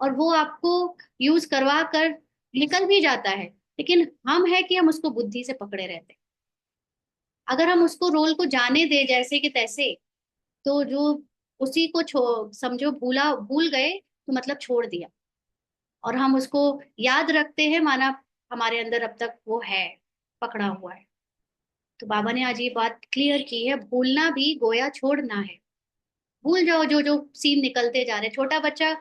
और वो आपको यूज करवा कर निकल भी जाता है। लेकिन हम है कि हम उसको बुद्धि से पकड़े रहते हैं। अगर हम उसको रोल को जाने दे जैसे कि तैसे, तो जो उसी को समझो भूला, भूल गए तो मतलब छोड़ दिया, और हम उसको याद रखते हैं, माना हमारे अंदर अब तक वो है, पकड़ा हुआ है। तो बाबा ने आज ये बात क्लियर की है, भूलना भी गोया छोड़ना है। भूल जाओ जो जो सीन निकलते जा रहे हैं।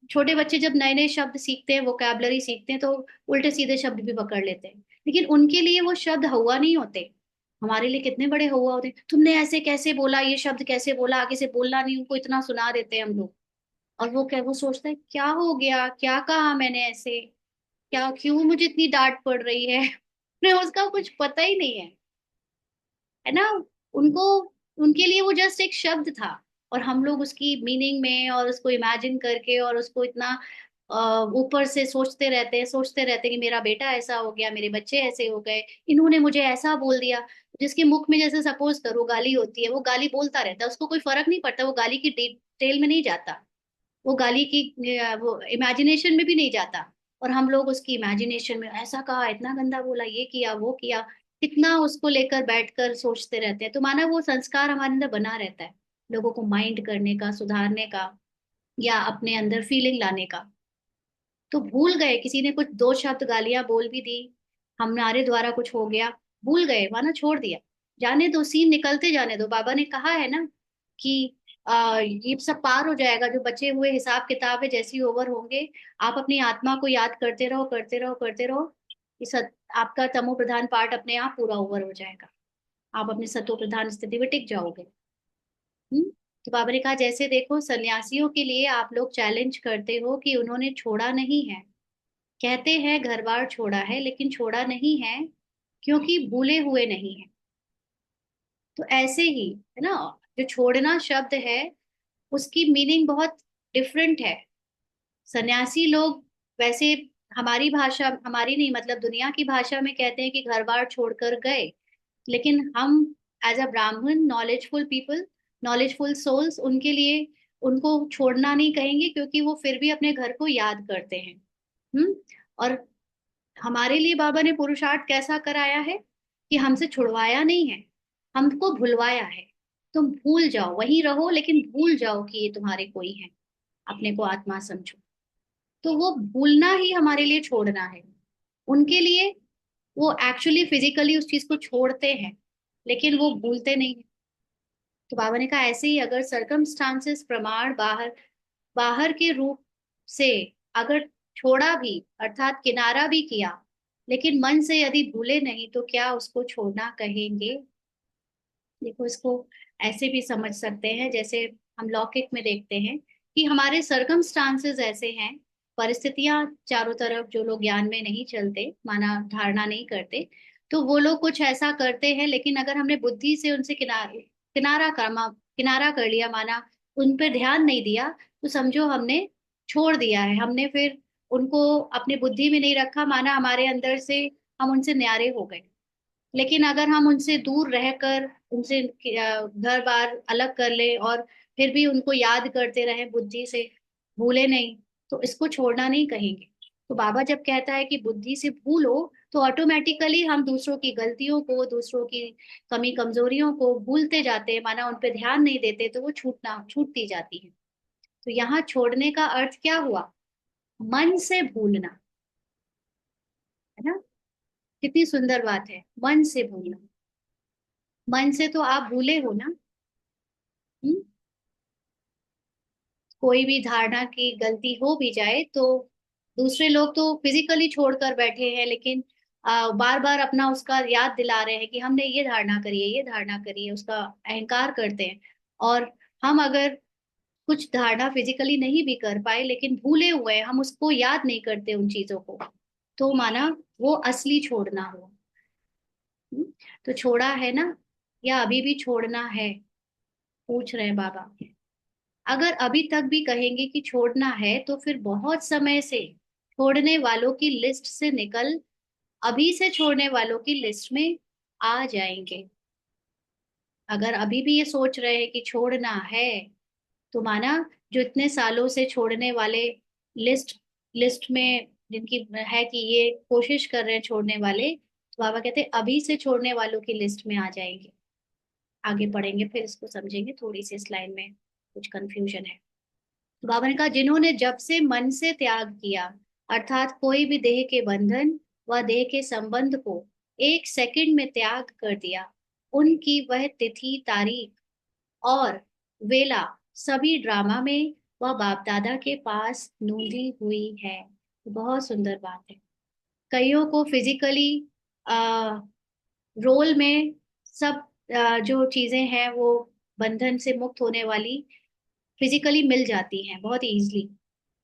छोटे बच्चे जब नए नए शब्द सीखते हैं, वोकैबलरी सीखते हैं, तो उल्टे सीधे शब्द भी पकड़ लेते हैं, लेकिन उनके लिए वो शब्द हुआ नहीं होते। हमारे लिए कितने बड़े हुआ होते हैं। तुमने ऐसे कैसे बोला, ये शब्द कैसे बोला, आगे से बोलना नहीं, उनको इतना सुना देते हैं हम लोग। और वो सोचता है क्या हो गया, क्या कहा मैंने ऐसे, क्या, क्यों मुझे इतनी डांट पड़ रही है उन्हें उसका कुछ पता ही नहीं है ना। उनको, उनके लिए वो जस्ट एक शब्द था, और हम लोग उसकी मीनिंग में और उसको इमेजिन करके और उसको इतना ऊपर से सोचते रहते हैं कि मेरा बेटा ऐसा हो गया, मेरे बच्चे ऐसे हो गए, इन्होंने मुझे ऐसा बोल दिया। जिसके मुख में जैसे सपोज करो गाली होती है, वो गाली बोलता रहता है, उसको कोई फर्क नहीं पड़ता, वो गाली की डिटेल में नहीं जाता, वो गाली की वो इमेजिनेशन में भी नहीं जाता। और हम लोग उसकी इमेजिनेशन में ऐसा कहा, इतना गंदा बोला, ये किया वो किया, कितना उसको लेकर बैठकर सोचते रहते हैं। तो माना वो संस्कार हमारे अंदर बना रहता है, लोगों को माइंड करने का, सुधारने का, या अपने अंदर फीलिंग लाने का। तो भूल गए, किसी ने कुछ दो शब्द गालियां बोल भी दी, हमारे द्वारा कुछ हो गया, भूल गए, माना छोड़ दिया, जाने दो, सीन निकलते जाने दो। बाबा ने कहा है ना कि ये सब पार हो जाएगा, जो बचे हुए हिसाब किताब है जैसी ओवर होंगे, आप अपनी आत्मा को याद करते रहो, करते रहो, करते रहो, ये आपका तमो प्रधान पार्ट अपने आप पूरा ओवर हो जाएगा, आप अपनी सतो प्रधान स्थिति में टिक जाओगे। हम्म। तो बाबा ने कहा जैसे देखो, सन्यासियों के लिए आप लोग चैलेंज करते हो कि उन्होंने छोड़ा नहीं है, कहते हैं घर बार छोड़ा है, लेकिन छोड़ा नहीं है, क्योंकि भूले हुए नहीं है। तो ऐसे ही है ना, जो छोड़ना शब्द है उसकी मीनिंग बहुत डिफरेंट है। सन्यासी लोग वैसे हमारी भाषा, हमारी नहीं मतलब दुनिया की भाषा में कहते हैं कि घर बार छोड़कर गए, लेकिन हम एज अ ब्राह्मण, नॉलेजफुल पीपल, नॉलेजफुल सोल्स, उनके लिए उनको छोड़ना नहीं कहेंगे, क्योंकि वो फिर भी अपने घर को याद करते हैं। और हमारे लिए बाबा ने पुरुषार्थ कैसा कराया है कि हमसे छुड़वाया नहीं है, हमको भुलवाया है। तुम भूल जाओ, वहीं रहो, लेकिन भूल जाओ कि ये तुम्हारे कोई है, अपने को आत्मा समझो। तो वो भूलना ही हमारे लिए छोड़ना है। उनके लिए वो एक्चुअली फिजिकली उस चीज को छोड़ते हैं, लेकिन वो भूलते नहीं है। तो बाबा ने कहा ऐसे ही अगर सरकमस्टांसेस, प्रमाण बाहर बाहर के रूप से अगर छोड़ा भी, अर्थात किनारा भी किया, लेकिन मन से यदि भूले नहीं, तो क्या उसको छोड़ना कहेंगे? देखो, इसको ऐसे भी समझ सकते हैं, जैसे हम लौकिक में देखते हैं कि हमारे सरकमस्टांसेस ऐसे हैं, परिस्थितियां चारों तरफ, जो लोग ज्ञान में नहीं चलते, माना धारणा नहीं करते, तो वो लोग कुछ ऐसा करते हैं, लेकिन अगर हमने बुद्धि से उनसे किनारा कर लिया, माना उन पर ध्यान नहीं दिया, तो समझो हमने छोड़ दिया है, हमने फिर उनको अपनी बुद्धि में नहीं रखा, माना हमारे अंदर से हम उनसे न्यारे हो गए। लेकिन अगर हम उनसे दूर रहकर उनसे घर बार अलग कर ले और फिर भी उनको याद करते रहे बुद्धि से, भूले नहीं, तो इसको छोड़ना नहीं कहेंगे। तो बाबा जब कहता है कि बुद्धि से भूलो, तो ऑटोमेटिकली हम दूसरों की गलतियों को, दूसरों की कमी कमजोरियों को भूलते जाते हैं, माना उन पे ध्यान नहीं देते, तो वो छूटती जाती है। तो यहाँ छोड़ने का अर्थ क्या हुआ? मन से भूलना, है ना? कितनी सुंदर बात है, मन से भूलना। मन से तो आप भूले हो ना। हम्म? कोई भी धारणा की गलती हो भी जाए, तो दूसरे लोग तो फिजिकली छोड़कर बैठे हैं, लेकिन बार बार अपना उसका याद दिला रहे हैं कि हमने ये धारणा करी है, ये धारणा करी है, उसका अहंकार करते हैं। और हम अगर कुछ धारणा फिजिकली नहीं भी कर पाए, लेकिन भूले हुए हैं, हम उसको याद नहीं करते उन चीजों को, तो माना वो असली छोड़ना हो। हम्म? तो छोड़ा है ना, या अभी भी छोड़ना है, पूछ रहे हैं बाबा। अगर अभी तक भी कहेंगे कि छोड़ना है, तो फिर बहुत समय से छोड़ने वालों की लिस्ट से निकल अभी से छोड़ने वालों की लिस्ट में आ जाएंगे। अगर अभी भी ये सोच रहे हैं कि छोड़ना है, तो माना जो इतने सालों से छोड़ने वाले लिस्ट लिस्ट में जिनकी है कि ये कोशिश कर रहे हैं छोड़ने वाले, तो बाबा कहते हैं अभी से छोड़ने वालों की लिस्ट में आ जाएंगे। आगे पढ़ेंगे, फिर इसको समझेंगे, थोड़ी सी इस लाइन में कुछ कंफ्यूजन है। तो बाबा ने कहा जिन्होंने जब से मन से त्याग किया, अर्थात कोई भी देह के बंधन व देह के संबंध को एक सेकंड में त्याग कर दिया, उनकी वह तिथि, तारीख और वेला सभी ड्रामा में व बाप दादा के पास नोंदी हुई है। बहुत सुंदर बात है। कईयों को फिजिकली रोल में सब जो चीजें हैं वो बंधन से मुक्त होने वाली फिजिकली मिल जाती हैं बहुत इजीली,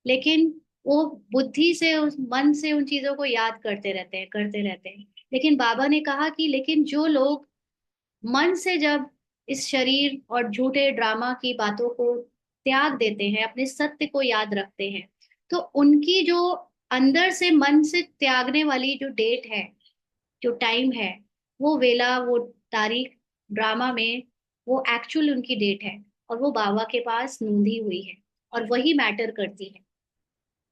लेकिन वो बुद्धि से, उस मन से उन चीजों को याद करते रहते हैं। लेकिन बाबा ने कहा कि लेकिन जो लोग मन से जब इस शरीर और झूठे ड्रामा की बातों को त्याग देते हैं, अपने सत्य को याद रखते हैं, तो उनकी जो अंदर से मन से त्यागने वाली जो डेट है, जो टाइम है, वो वेला, वो तारीख ड्रामा में, वो एक्चुअल उनकी डेट है, और वो बाबा के पास नोंदी हुई है, और वही मैटर करती है।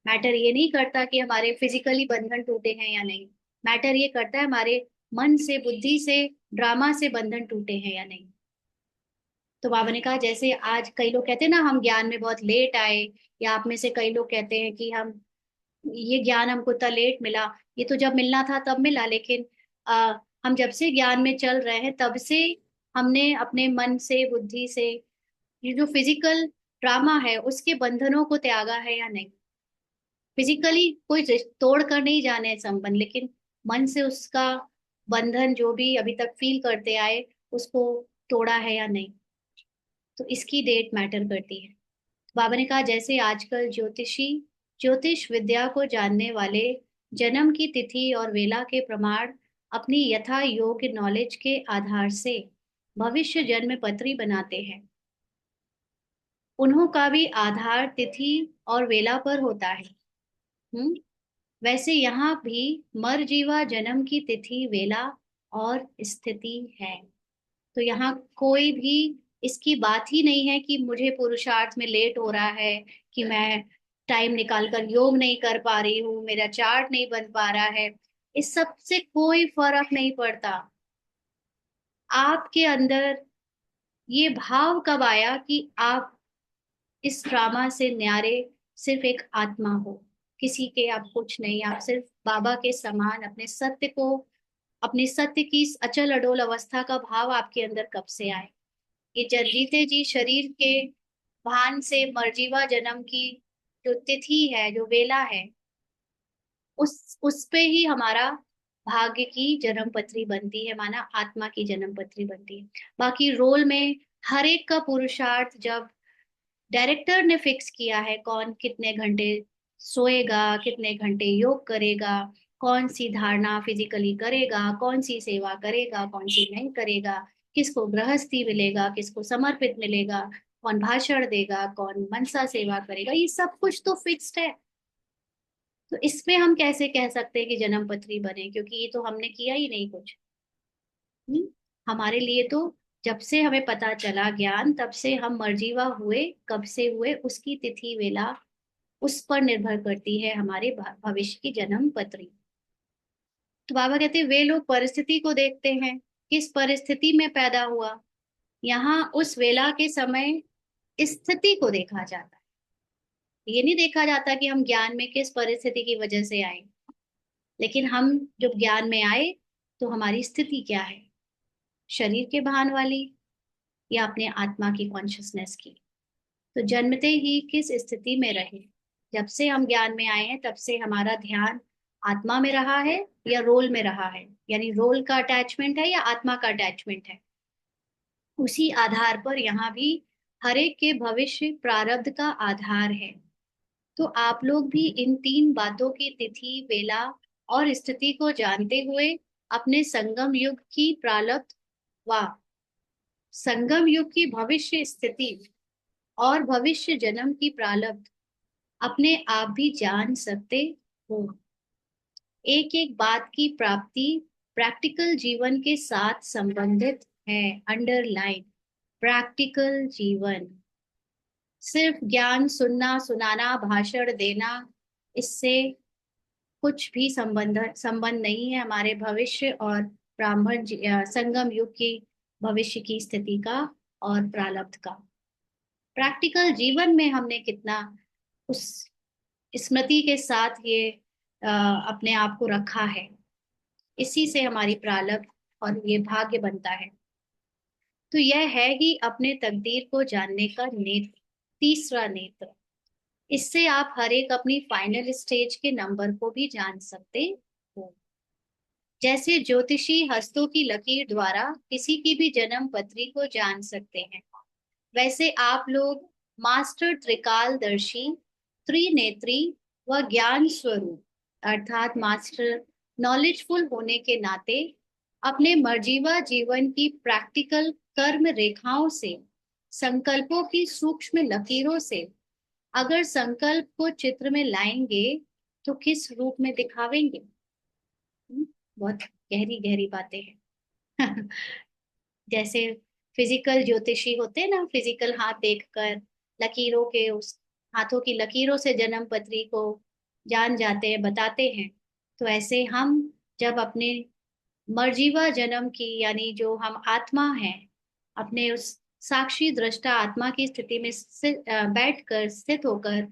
मैटर ये नहीं करता कि हमारे फिजिकली बंधन टूटे हैं या नहीं, मैटर ये करता है हमारे मन से, बुद्धि से, ड्रामा से बंधन टूटे हैं या नहीं। तो बाबा ने कहा जैसे आज कई लोग कहते हैं ना हम ज्ञान में बहुत लेट आए, या आप में से कई लोग कहते हैं कि हम ये ज्ञान हमको इतना लेट मिला, ये तो जब मिलना था तब मिला, लेकिन हम जब से ज्ञान में चल रहे हैं तब से हमने अपने मन से, बुद्धि से, ये जो फिजिकल ड्रामा है उसके बंधनों को त्यागा है या नहीं। फिजिकली कोई तोड़ कर नहीं जाने संबंध, लेकिन मन से उसका बंधन जो भी अभी तक फील करते आए, उसको तोड़ा है या नहीं। तो इसकी डेट मैटर करती है। बाबा ने कहा जैसे आजकल ज्योतिषी ज्योतिष विद्या को जानने वाले जन्म की तिथि और वेला के प्रमाण अपनी यथा योग्य नॉलेज के आधार से भविष्य जन्म पत्री बनाते हैं, उन्हों का भी आधार तिथि और वेला पर होता है। हम्म? वैसे यहाँ भी मर जीवा जन्म की तिथि वेला और स्थिति है। तो यहाँ कोई भी इसकी बात ही नहीं है कि मुझे पुरुषार्थ में लेट हो रहा है, कि मैं टाइम निकाल कर योग नहीं कर पा रही हूँ, मेरा चार्ट नहीं बन पा रहा है। इस सब से कोई फर्क नहीं पड़ता। आपके अंदर ये भाव कब आया कि आप इस ड्रामा से न्यारे सिर्फ एक आत्मा हो, किसी के आप कुछ नहीं, आप सिर्फ बाबा के समान अपने सत्य को, अपने सत्य की इस अचल अडोल अवस्था का भाव आपके अंदर कब से आए? ये जीते जी शरीर के भान से मर्जीवा जन्म की जो तिथि है, जो वेला है, उस पे ही हमारा भाग्य की जन्म पत्री बनती है, माना आत्मा की जन्म पत्री बनती है। बाकी रोल में हर एक का पुरुषार्थ जब डायरेक्टर ने फिक्स किया है, कौन कितने घंटे सोएगा, कितने घंटे योग करेगा, कौन सी धारणा फिजिकली करेगा, कौन सी सेवा करेगा, कौन सी नहीं करेगा, किसको गृहस्थी मिलेगा, किसको समर्पित मिलेगा, कौन भाषण देगा, कौन मनसा सेवा करेगा, ये सब कुछ तो फिक्स्ड है। तो इसमें हम कैसे कह सकते हैं कि जन्म पत्री बने, क्योंकि ये तो हमने किया ही नहीं कुछ। हम्म? हमारे लिए तो जब से हमें पता चला ज्ञान, तब से हम मर्जीवा हुए, कब से हुए उसकी तिथि वेला उस पर निर्भर करती है हमारे भविष्य की जन्म पत्री। तो बाबा कहते हैं वे लोग परिस्थिति को देखते हैं, किस परिस्थिति में पैदा हुआ। यहाँ उस वेला के समय स्थिति को देखा जाता है, ये नहीं देखा जाता कि हम ज्ञान में किस परिस्थिति की वजह से आए, लेकिन हम जब ज्ञान में आए तो हमारी स्थिति क्या है, शरीर के भान वाली या अपने आत्मा की कॉन्शियसनेस की। तो जन्मते ही किस स्थिति में रहे, जब से हम ज्ञान में आए हैं तब से हमारा ध्यान आत्मा में रहा है या रोल में रहा है, यानी रोल का अटैचमेंट है या आत्मा का अटैचमेंट है। उसी आधार पर यहाँ भी हर एक के भविष्य प्रारब्ध का आधार है। तो आप लोग भी इन तीन बातों की तिथि वेला और स्थिति को जानते हुए अपने संगम युग की प्रारब्ध व संगम युग की भविष्य स्थिति और भविष्य जन्म की प्रारब्ध अपने आप भी जान सकते हो। एक एक बात की प्राप्ति प्रैक्टिकल जीवन के साथ संबंधित है। अंडरलाइन, प्रैक्टिकल जीवन। सिर्फ ज्ञान सुनना, सुनाना, भाषण देना, इससे कुछ भी संबंध नहीं है हमारे भविष्य और संगम युग की भविष्य की स्थिति का और प्रारब्ध का। प्रैक्टिकल जीवन में हमने कितना उस स्मृति के साथ ये अपने आप को रखा है, इसी से हमारी प्रारब्ध और ये भाग्य बनता है। तो यह है ही अपने तकदीर को जानने का नेत्र, तीसरा नेत्र। इससे आप हर एक अपनी फाइनल स्टेज के नंबर को भी जान सकते हो। जैसे ज्योतिषी हस्तों की लकीर द्वारा किसी की भी जन्म पत्री को जान सकते हैं, वैसे आप लोग मास्टर त्रिकालदर्शी, त्रिनेत्री व ज्ञान स्वरूप अर्थात मास्टर नॉलेजफुल होने के नाते अपने मर्जीवा जीवन की प्रैक्टिकल कर्म रेखाओं से, संकल्पों की सूक्ष्म लकीरों से अगर संकल्प को चित्र में लाएंगे तो किस रूप में दिखावेंगे? बहुत गहरी गहरी बातें हैं। जैसे फिजिकल ज्योतिषी होते हैं ना, फिजिकल हाथ देखकर लकीरों के, उस हाथों की लकीरों से जन्म पत्री को जान जाते हैं, बताते हैं। तो ऐसे हम जब अपने मर्जीवा जन्म की, यानी जो हम आत्मा हैं, अपने उस साक्षी दृष्टा आत्मा की स्थिति में बैठकर, स्थित होकर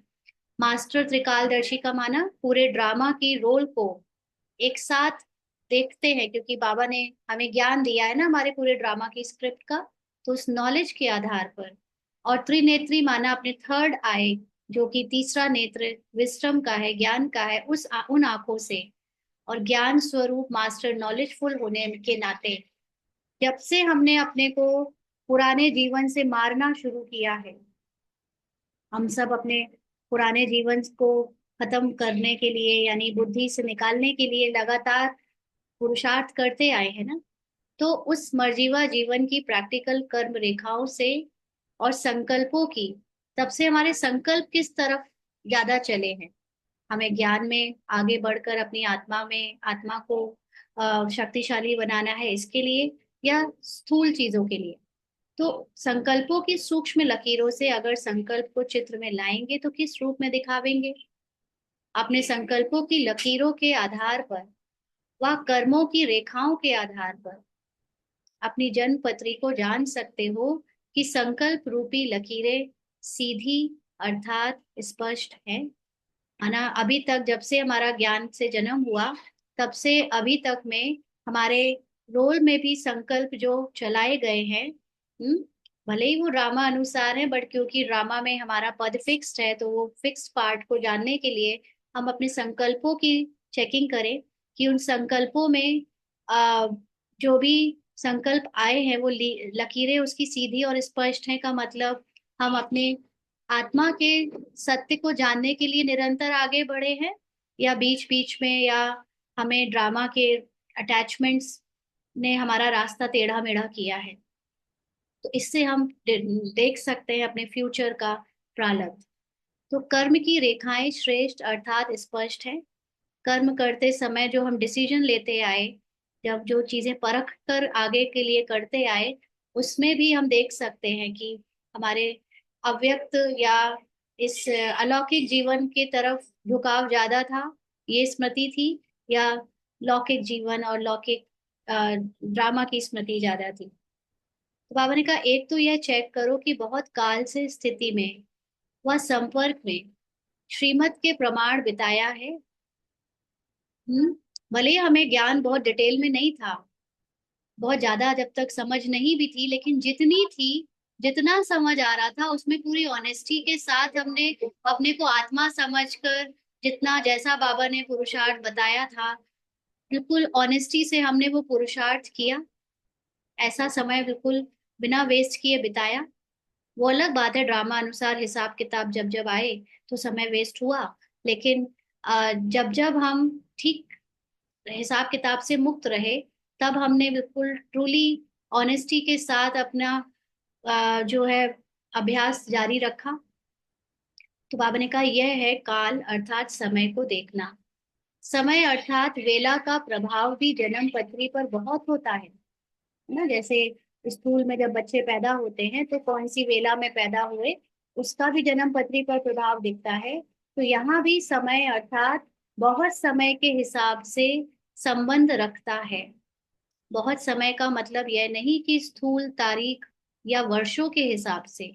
मास्टर त्रिकालदर्शी का माना पूरे ड्रामा की रोल को एक साथ देखते हैं, क्योंकि बाबा ने हमें ज्ञान दिया है ना हमारे पूरे ड्रामा की स्क्रिप्ट का। तो उस नॉलेज के आधार पर, और त्रिनेत्री माना अपने थर्ड आई, जो कि तीसरा नेत्र विस्डम का है, ज्ञान का है, उन आंखों से, और ज्ञान स्वरूप मास्टर नॉलेजफुल होने के नाते जब से हमने अपने को पुराने जीवन से मारना शुरू किया है, हम सब अपने पुराने जीवन को खत्म करने के लिए, यानी बुद्धि से निकालने के लिए लगातार पुरुषार्थ करते आए हैं ना। तो उस मर्जीवा जीवन की प्रैक्टिकल कर्म रेखाओं से और संकल्पों की, तब से हमारे संकल्प किस तरफ ज्यादा चले हैं, हमें ज्ञान में आगे बढ़कर अपनी आत्मा को शक्तिशाली बनाना है इसके लिए, या स्थूल चीजों के लिए। तो संकल्पों की सूक्ष्म लकीरों से अगर संकल्प को चित्र में लाएंगे तो किस रूप में दिखावेंगे? अपने संकल्पों की लकीरों के आधार पर व कर्मों की रेखाओं के आधार पर अपनी जन्म पत्री को जान सकते हो कि संकल्प रूपी लकीरें सीधी अर्थात स्पष्ट है। ना अभी तक जब से हमारा ज्ञान से जन्म हुआ तब से अभी तक में हमारे रोल में भी संकल्प जो चलाए गए हैं, भले ही वो ड्रामा अनुसार है, बट क्योंकि ड्रामा में हमारा पद फिक्स्ड है तो वो फिक्स्ड पार्ट को जानने के लिए हम अपने संकल्पों की चेकिंग करें कि उन संकल्पों में आ, जो भी संकल्प आए हैं वो लकीरें उसकी सीधी और स्पष्ट है का मतलब हम अपने आत्मा के सत्य को जानने के लिए निरंतर आगे बढ़े हैं, या बीच बीच में, या हमें ड्रामा के अटैचमेंट्स ने हमारा रास्ता टेढ़ा मेढ़ा किया है। तो इससे हम देख सकते हैं अपने फ्यूचर का प्रारब्ध। तो कर्म की रेखाएं श्रेष्ठ अर्थात स्पष्ट है। कर्म करते समय जो हम डिसीजन लेते आए, जब जो चीजें परख कर आगे के लिए करते आए, उसमें भी हम देख सकते हैं कि हमारे अव्यक्त या इस अलौकिक जीवन की तरफ झुकाव ज्यादा था, ये स्मृति थी, या लौकिक जीवन और लौकिक ड्रामा की स्मृति ज्यादा थी। तो बाबा ने कहा एक तो यह चेक करो कि बहुत काल से स्थिति में वह संपर्क में श्रीमत के प्रमाण बिताया है। भले ही हमें ज्ञान बहुत डिटेल में नहीं था, बहुत ज्यादा जब तक समझ नहीं भी थी, लेकिन जितनी थी, जितना समझ आ रहा था उसमें पूरी ऑनेस्टी के साथ हमने अपने को आत्मा समझकर, जितना जैसा बाबा ने पुरुषार्थ बताया था, बिल्कुल ऑनेस्टी से हमने वो पुरुषार्थ किया। ऐसा समय बिल्कुल बिना वेस्ट किए बिताया। वो अलग बात है ड्रामा अनुसार हिसाब किताब जब जब आए तो समय वेस्ट हुआ, लेकिन जब जब हम ठीक हिसाब किताब से मुक्त रहे तब हमने बिल्कुल ट्रूली ऑनेस्टी के साथ अपना जो है अभ्यास जारी रखा। तो बाबा ने कहा यह है काल अर्थात समय को देखना। समय अर्थात वेला का प्रभाव भी जन्म पत्री पर बहुत होता है ना। जैसे स्कूल में जब बच्चे पैदा होते हैं तो कौन सी वेला में पैदा हुए उसका भी जन्म पत्री पर प्रभाव दिखता है। तो यहाँ भी समय अर्थात बहुत समय के हिसाब से संबंध रखता है। बहुत समय का मतलब यह नहीं कि स्थूल तारीख या वर्षों के हिसाब से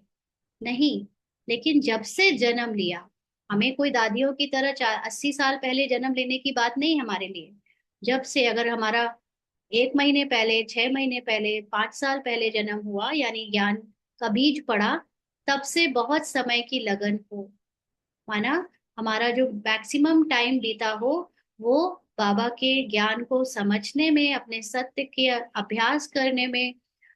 नहीं, लेकिन जब से जन्म लिया, हमें कोई दादियों की तरह 80 साल पहले जन्म लेने की बात नहीं हमारे लिए। जब से अगर हमारा 1 महीने पहले, 6 महीने पहले, 5 साल पहले जन्म हुआ, यानी ज्ञान का बीज पड़ा, तब से बहुत समय की लगन हो, माना हमारा जो मैक्सिमम टाइम बीता हो वो बाबा के ज्ञान को समझने में, अपने सत्य के अभ्यास करने में,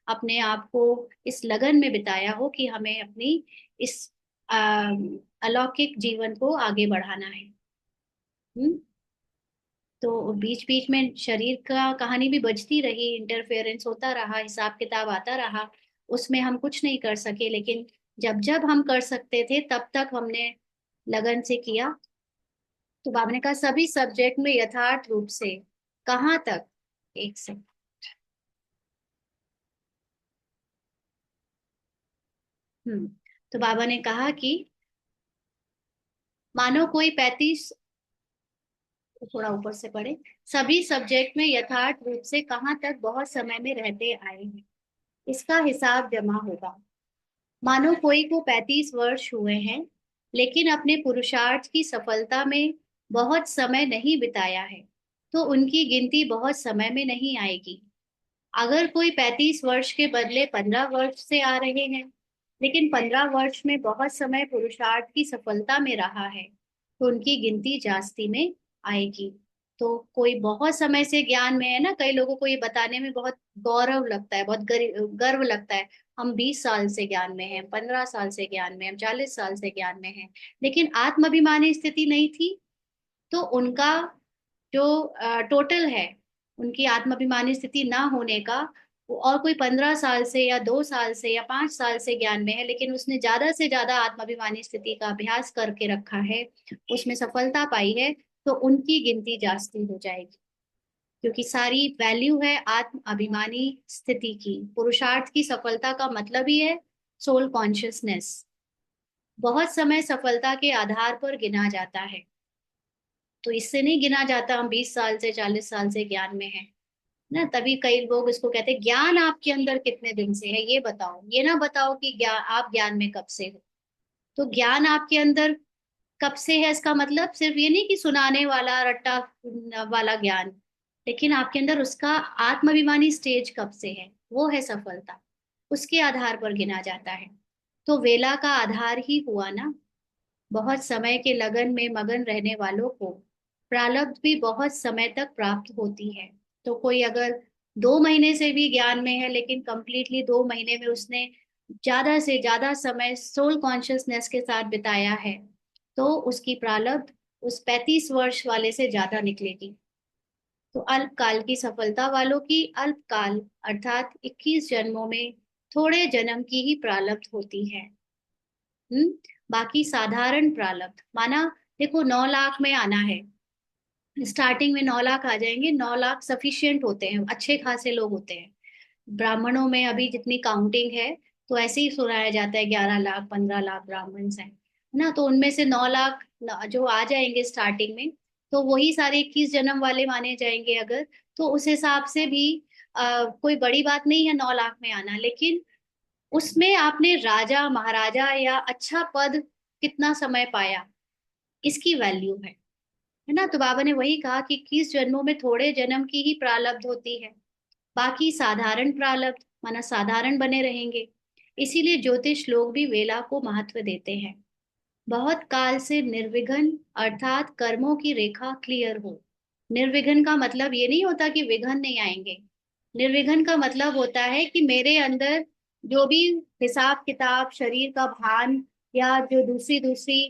अपने आप को इस लगन में बिताया हो कि हमें अपनी इस अलौकिक जीवन को आगे बढ़ाना है। हम्म। तो बीच बीच में शरीर का कहानी भी बजती रही, इंटरफेरेंस होता रहा, हिसाब किताब आता रहा, उसमें हम कुछ नहीं कर सके, लेकिन जब जब हम कर सकते थे तब तक हमने लगन से किया। तो बाबा ने कहा सभी सब्जेक्ट में यथार्थ रूप से कहाँ तक, एक से, तो बाबा ने कहा कि मानो कोई 35, थोड़ा ऊपर से पढ़े, सभी सब्जेक्ट में यथार्थ रूप से कहाँ तक बहुत समय में रहते आए हैं, इसका हिसाब जमा होगा। मानो कोई को 35 वर्ष हुए हैं लेकिन अपने पुरुषार्थ की सफलता में बहुत समय नहीं बिताया है, तो उनकी गिनती बहुत समय में नहीं आएगी। अगर कोई 35 वर्ष के बदले 15 वर्ष से आ रहे हैं, लेकिन 15 वर्ष में बहुत समय पुरुषार्थ की सफलता में रहा है, तो उनकी गिनती जास्ती में आएगी। तो कोई बहुत समय से ज्ञान में है ना, कई लोगों को ये बताने में बहुत गौरव लगता है, बहुत गर्व लगता है, हम 20 साल से ज्ञान में हैं, 15 साल से ज्ञान में, हम 40 साल से ज्ञान में हैं, लेकिन आत्माभिमानी स्थिति नहीं थी। तो उनका जो टोटल है, उनकी आत्माभिमानी स्थिति ना होने का और कोई 15 साल से या 2 साल से या 5 साल से ज्ञान में है, लेकिन उसने ज्यादा से ज्यादा आत्माभिमानी स्थिति का अभ्यास करके रखा है, उसमें सफलता पाई है, तो उनकी गिनती जास्ती हो जाएगी। क्योंकि सारी वैल्यू है आत्म अभिमानी स्थिति की। पुरुषार्थ की सफलता का मतलब ही है सोल कॉन्शियसनेस। बहुत समय सफलता के आधार पर गिना जाता है, तो इससे नहीं गिना जाता हम 20 साल से 40 साल से ज्ञान में हैं ना। तभी कई लोग इसको कहते हैं ज्ञान आपके अंदर कितने दिन से है, ये बताओ, ये ना बताओ कि ज्ञान आप ज्ञान में कब से हो। तो ज्ञान आपके अंदर कब से है, इसका मतलब सिर्फ ये नहीं कि सुनाने वाला रट्टा वाला ज्ञान, लेकिन आपके अंदर उसका आत्माभिमानी स्टेज कब से है, वो है सफलता। उसके आधार पर गिना जाता है। तो वेला का आधार ही हुआ ना। बहुत समय के लगन में मगन रहने वालों को प्रारब्ध भी बहुत समय तक प्राप्त होती है। तो कोई अगर 2 महीने से भी ज्ञान में है, लेकिन कंप्लीटली 2 महीने में उसने ज्यादा से ज्यादा समय सोल कॉन्शियसनेस के साथ बिताया है, तो उसकी प्रारब्ध उस 35 वर्ष वाले से ज्यादा निकलेगी। तो अल्पकाल की सफलता वालों की अल्पकाल अर्थात 21 जन्मों में थोड़े जन्म की ही प्रारब्ध होती है। हम्म। बाकी साधारण प्रारब्ध माना, देखो 9 लाख में आना है, स्टार्टिंग में 9 लाख आ जाएंगे। 9 लाख सफिशियंट होते हैं, अच्छे खासे लोग होते हैं। ब्राह्मणों में अभी जितनी काउंटिंग है, तो ऐसे ही सुनाया जाता है 11 लाख 15 लाख ब्राह्मण हैं, है ना। तो उनमें से 9 लाख जो आ जाएंगे स्टार्टिंग में, तो वही सारे 21 जन्म वाले माने जाएंगे अगर। तो उस हिसाब से भी कोई बड़ी बात नहीं है 9 लाख में आना, लेकिन उसमें आपने राजा महाराजा या अच्छा पद कितना समय पाया, इसकी वैल्यू है ना। तो बाबा ने वही कहा कि 21 जन्मों में थोड़े जन्म की ही प्रारब्ध होती है, बाकी साधारण प्रारब्ध माना साधारण बने रहेंगे। इसीलिए ज्योतिष लोग भी वेला को महत्व देते हैं। बहुत काल से निर्विघ्न अर्थात कर्मों की रेखा क्लियर हो। निर्विघ्न का मतलब ये नहीं होता कि विघ्न नहीं आएंगे। निर्विघ्न का मतलब होता है कि मेरे अंदर जो भी हिसाब किताब शरीर का भान या जो दूसरी दूसरी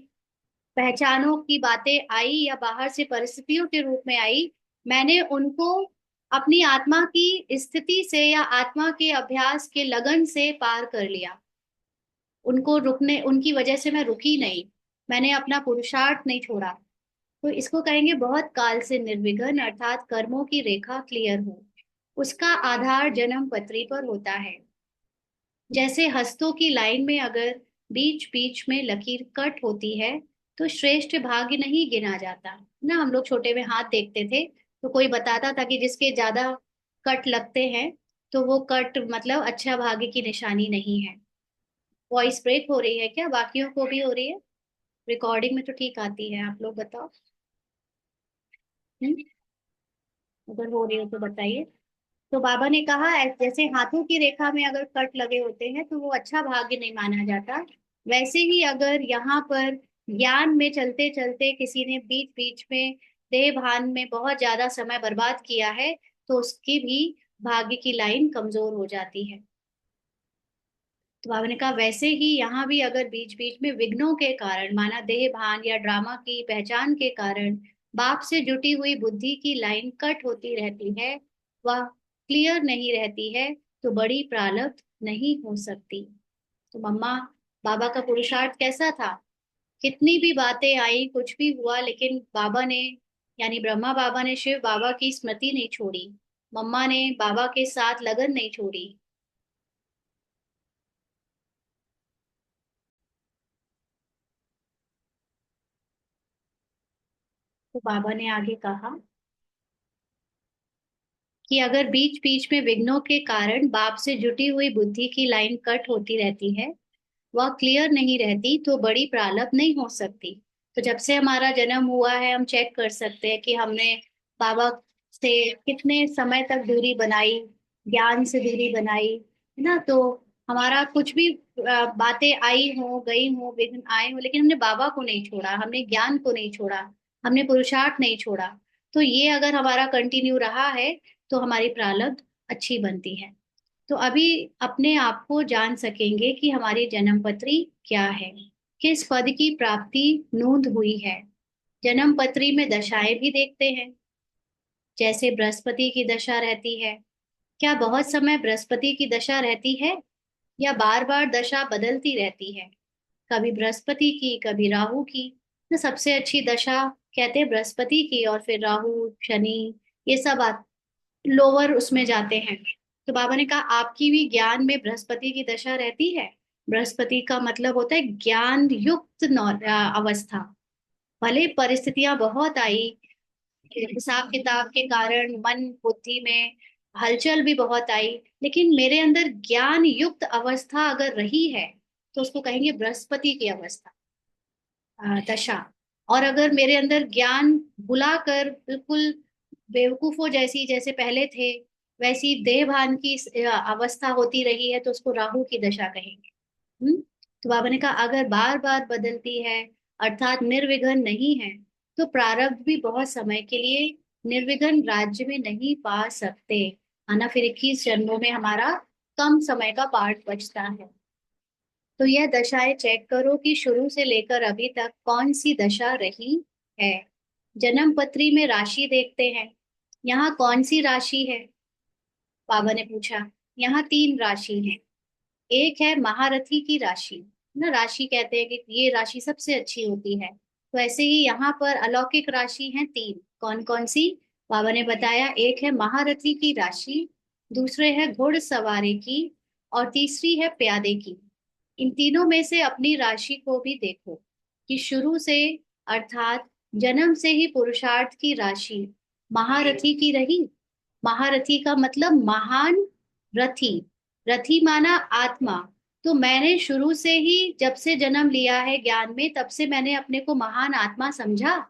पहचानों की बातें आई या बाहर से परिस्थितियों के रूप में आई, मैंने उनको अपनी आत्मा की स्थिति से या आत्मा के अभ्यास के लगन से पार कर लिया। उनको रुकने, उनकी वजह से मैं रुकी नहीं, मैंने अपना पुरुषार्थ नहीं छोड़ा। तो इसको कहेंगे बहुत काल से निर्विघ्न अर्थात कर्मों की रेखा क्लियर हो। उसका आधार जन्म पत्री पर होता है। जैसे हस्तों की लाइन में अगर बीच बीच में लकीर कट होती है, तो श्रेष्ठ भाग्य नहीं गिना जाता ना। हम लोग छोटे में हाथ देखते थे, तो कोई बताता था कि जिसके ज्यादा कट लगते हैं, तो वो कट मतलब अच्छा भाग्य की निशानी नहीं है। वॉइस ब्रेक हो रही है क्या, बाकियों को भी हो रही है? रिकॉर्डिंग में तो ठीक आती है, आप लोग बताओ। हम्म। अगर हो रही हो तो बताइए। तो बाबा ने कहा जैसे हाथों की रेखा में अगर कट लगे होते हैं, तो वो अच्छा भाग्य नहीं माना जाता। वैसे ही अगर यहाँ पर ज्ञान में चलते चलते किसी ने बीच बीच में देह भान में बहुत ज्यादा समय बर्बाद किया है, तो उसकी भी भाग्य की लाइन कमजोर हो जाती है। तो बाबा ने कहा वैसे ही यहाँ भी अगर बीच बीच में विघ्नों के कारण माना देह भान या ड्रामा की पहचान के कारण बाप से जुटी हुई बुद्धि की लाइन कट होती रहती है, वह क्लियर नहीं रहती है, तो बड़ी प्रारब्ध नहीं हो सकती। तो मम्मा, बाबा का पुरुषार्थ कैसा था? कितनी भी बातें आई, कुछ भी हुआ, लेकिन बाबा ने यानी ब्रह्मा बाबा ने शिव बाबा की स्मृति नहीं छोड़ी, मम्मा ने बाबा के साथ लगन नहीं छोड़ी। तो बाबा ने आगे कहा कि अगर बीच बीच में विघ्नों के कारण बाप से जुटी हुई बुद्धि की लाइन कट होती रहती है, वह क्लियर नहीं रहती, तो बड़ी प्रारब्ध नहीं हो सकती। तो जब से हमारा जन्म हुआ है, हम चेक कर सकते हैं कि हमने बाबा से कितने समय तक दूरी बनाई, ज्ञान से दूरी बनाई, है ना। तो हमारा कुछ भी बातें आई हो गई हो विघ्न आए हो, लेकिन हमने बाबा को नहीं छोड़ा, हमने ज्ञान को नहीं छोड़ा, हमने पुरुषार्थ नहीं छोड़ा। तो ये अगर हमारा कंटिन्यू रहा है, तो हमारी प्रारब्ध अच्छी बनती है। तो अभी अपने आप को जान सकेंगे कि हमारी जन्म पत्री क्या है, किस पद की प्राप्ति नोंद हुई है। जन्म पत्री में दशाएं भी देखते हैं, जैसे बृहस्पति की दशा रहती है, क्या बहुत समय बृहस्पति की दशा रहती है या बार बार दशा बदलती रहती है? कभी बृहस्पति की, कभी राहु की। तो सबसे अच्छी दशा कहते हैं बृहस्पति की, और फिर राहु, शनि, ये सब लोअर उसमें जाते हैं। तो बाबा ने कहा आपकी भी ज्ञान में बृहस्पति की दशा रहती है। बृहस्पति का मतलब होता है ज्ञान युक्त अवस्था। भले परिस्थितियां बहुत आई, हिसाब किताब के कारण मन बुद्धि में हलचल भी बहुत आई, लेकिन मेरे अंदर ज्ञान युक्त अवस्था अगर रही है तो उसको कहेंगे बृहस्पति की अवस्था, दशा। और अगर मेरे अंदर ज्ञान बुलाकर बिल्कुल बेवकूफों जैसी, जैसे पहले थे वैसी देह भान की अवस्था होती रही है, तो उसको राहु की दशा कहेंगे। तो बाबा ने कहा अगर बार बार बदलती है अर्थात निर्विघ्न नहीं है, तो प्रारब्ध भी बहुत समय के लिए निर्विघ्न राज्य में नहीं पा सकते, है ना। फिर 21 जन्मों में हमारा कम समय का पार्ट बचता है। तो यह दशाएं चेक करो कि शुरू से लेकर अभी तक कौन सी दशा रही है। जन्म पत्री में राशि देखते हैं। यहाँ कौन सी राशि है? बाबा ने पूछा। यहाँ 3 राशि हैं। एक है महारथी की राशि, ना, राशि कहते हैं कि ये राशि सबसे अच्छी होती है। तो ऐसे ही यहाँ पर अलौकिक राशि हैं 3। कौन कौन सी? बाबा ने बताया एक है महारथी की राशि, दूसरे है घुड़सवारी की, और तीसरी है प्यादे की। इन तीनों में से अपनी राशि को भी देखो कि शुरू से अर्थात जन्म से ही पुरुषार्थ की राशि महारथी की रही। महारथी का मतलब महान रथी, रथी माना आत्मा। तो मैंने शुरू से ही जब से जन्म लिया है ज्ञान में, तब से मैंने अपने को महान आत्मा समझा,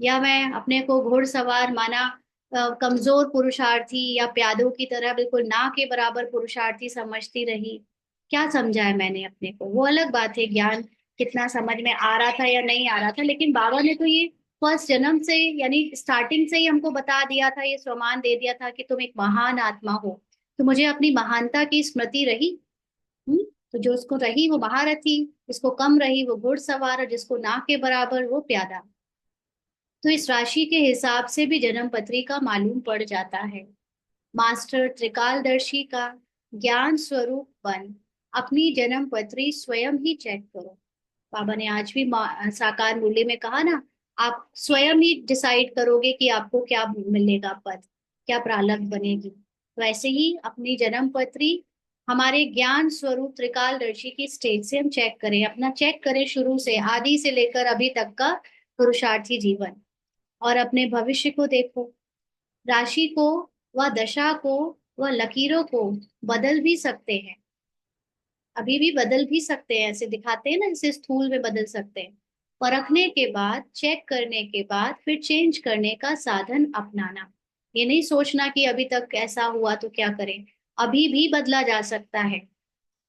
या मैं अपने को घुड़सवार माना, कमजोर पुरुषार्थी, या प्यादों की तरह बिल्कुल ना के बराबर पुरुषार्थी समझती रही? क्या समझा है मैंने अपने को, वो अलग बात है, ज्ञान कितना समझ में आ रहा था या नहीं आ रहा था, लेकिन बाबा ने तो ये फर्स्ट जन्म से, यानी स्टार्टिंग से ही हमको बता दिया था, ये स्वमान दे दिया था कि तुम एक महान आत्मा हो। तो मुझे अपनी महानता की स्मृति रही। तो जो उसको रही वो महारथी, जिसको कम रही वो घुड़सवार, और जिसको ना के बराबर वो प्यादा। तो इस राशि के हिसाब से भी जन्म पत्री का मालूम पड़ जाता है। मास्टर त्रिकालदर्शी का ज्ञान स्वरूप बन अपनी जन्म पत्री स्वयं ही चेक करो। बाबा ने आज भी साकार मूल्य में कहा ना, आप स्वयं ही डिसाइड करोगे कि आपको क्या मिलेगा पद, क्या प्रारब्ध बनेगी। तो ऐसे ही अपनी जन्म पत्री हमारे ज्ञान स्वरूप त्रिकालदर्शी की स्टेज से हम चेक करें, अपना चेक करें शुरू से, आदि से लेकर अभी तक का पुरुषार्थी जीवन। और अपने भविष्य को देखो, राशि को व दशा को व लकीरों को बदल भी सकते हैं, अभी भी बदल भी सकते हैं, ऐसे दिखाते हैं ना, जैसे स्थूल में बदल सकते हैं। परखने के बाद, चेक करने के बाद फिर चेंज करने का साधन अपनाना। ये नहीं सोचना कि अभी तक ऐसा हुआ तो क्या करें, अभी भी बदला जा सकता है।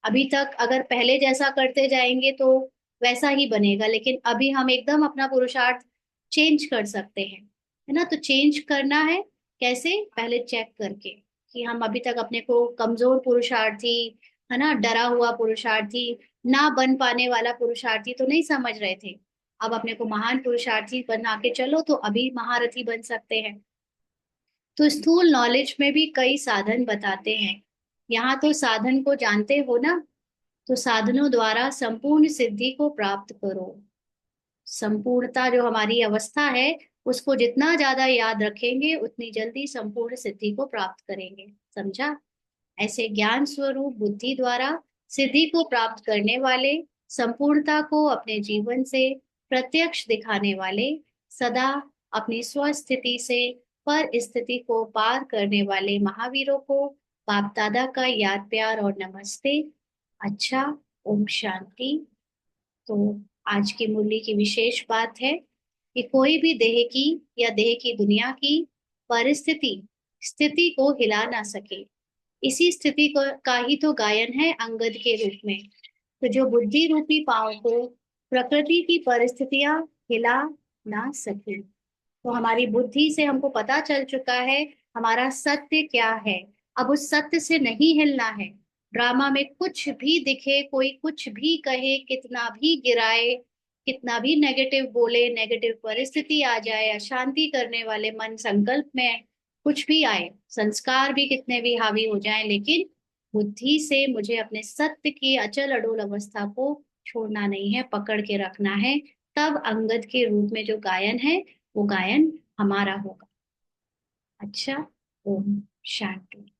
अभी तक अगर पहले जैसा करते जाएंगे तो वैसा ही बनेगा, लेकिन अभी हम एकदम अपना पुरुषार्थ चेंज कर सकते हैं, है ना। तो चेंज करना है कैसे? पहले चेक करके कि हम अभी तक अपने को कमजोर पुरुषार्थी, है ना, डरा हुआ पुरुषार्थी, ना बन पाने वाला पुरुषार्थी तो नहीं समझ रहे थे। अब अपने को महान पुरुषार्थी बना के चलो तो अभी महारथी बन सकते हैं। तो स्थूल नॉलेज में भी कई साधन बताते हैं। यहाँ तो साधन को जानते हो ना, तो साधनों द्वारा संपूर्ण सिद्धि को प्राप्त करो। संपूर्णता जो हमारी अवस्था है, उसको जितना ज्यादा याद रखेंगे उतनी जल्दी संपूर्ण सिद्धि को प्राप्त करेंगे। समझा? ऐसे ज्ञान स्वरूप बुद्धि द्वारा सिद्धि को प्राप्त करने वाले, संपूर्णता को अपने जीवन से प्रत्यक्ष दिखाने वाले, सदा अपनी स्वस्थिति से पर स्थिति को पार करने वाले महावीरों को बाप दादा का याद प्यार और नमस्ते। अच्छा, ओम शांति। तो आज की मुरली की विशेष बात है कि कोई भी देह की या देह की दुनिया की परिस्थिति स्थिति को हिला ना सके। इसी स्थिति को का ही तो गायन है अंगद के रूप में। तो जो बुद्धि रूपी पांव को प्रकृति की परिस्थितियां हिला ना सके, तो हमारी बुद्धि से हमको पता चल चुका है हमारा सत्य क्या है। अब उस सत्य से नहीं हिलना है। ड्रामा में कुछ भी दिखे, कोई कुछ भी कहे, कितना भी गिराए, कितना भी नेगेटिव बोले, नेगेटिव परिस्थिति आ जाए, अशांति करने वाले मन संकल्प में कुछ भी आए, संस्कार भी कितने भी हावी हो जाएं, लेकिन बुद्धि से मुझे अपने सत्य की अचल अडोल अवस्था को छोड़ना नहीं है, पकड़ के रखना है। तब अंगद के रूप में जो गायन है वो गायन हमारा होगा। अच्छा, ओम शांति।